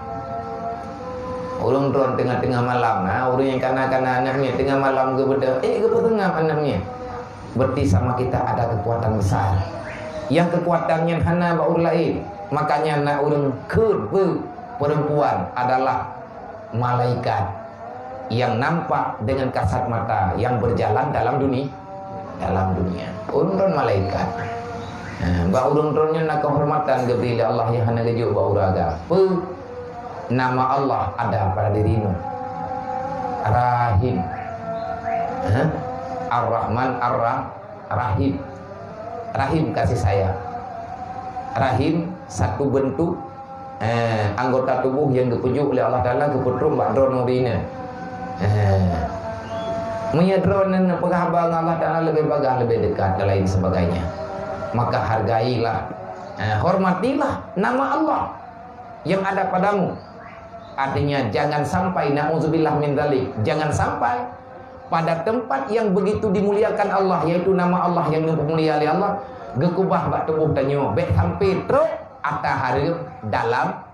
Urang drone tengah-tengah malam, urang yang kana-kana anaknya tengah malam ke tengah anaknya. Berarti sama kita ada kekuatan besar. Yang kekuatannya hana baur lain. Makanya nak urang perempuan adalah malaikat yang nampak dengan kasat mata yang berjalan dalam dunia. Urang malaikat. Ba urang-urangnya nak kehormatan gebila Allah yang hana gejuk ba uraga. Nama Allah ada pada dirimu. Rahim. Ar-Rahman Ar-Rahim. Rahim kasih sayang. Rahim satu bentuk anggota tubuh yang dipujuk oleh Allah Taala keputrum bakdron urina. Menyadron dan penghabang Allah Taala lebih bagah, lebih dekat dan lain sebagainya. Maka hargailah, hormatilah nama Allah yang ada padamu. Artinya jangan sampai na'udzubillah min dzalik, jangan sampai pada tempat yang begitu dimuliakan Allah, yaitu nama Allah yang dimuliakan oleh Allah, gekubah bak tubuh tanyo bek sampai teruk ata hareup dalam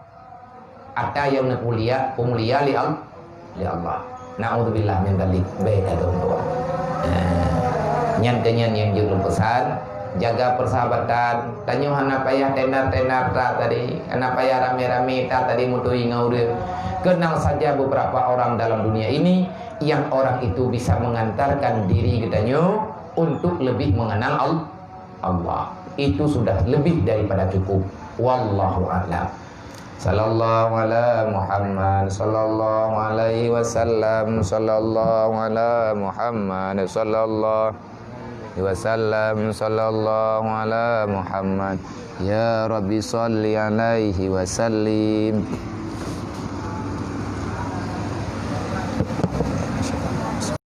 ata yang mulia pemulia li Allah. Na'udzubillah min dzalik baik adon tuan. Nyan kenyan yang jurung pesan jaga persahabatan. Tanyo hana payah tenar-tenar tadi, hana payah rame-rame tadi mutui ngaureu. Kenal saja beberapa orang dalam dunia ini yang orang itu bisa mengantarkan diri kitanyo untuk lebih mengenal Allah. Itu sudah lebih daripada cukup. Wallahu a'lam. Sallallahu ala Muhammad sallallahu alaihi wasallam sallallahu ala Muhammad sallallahu wasallam sallallahu ala Muhammad ya Rabbi salli alaihi wasallim.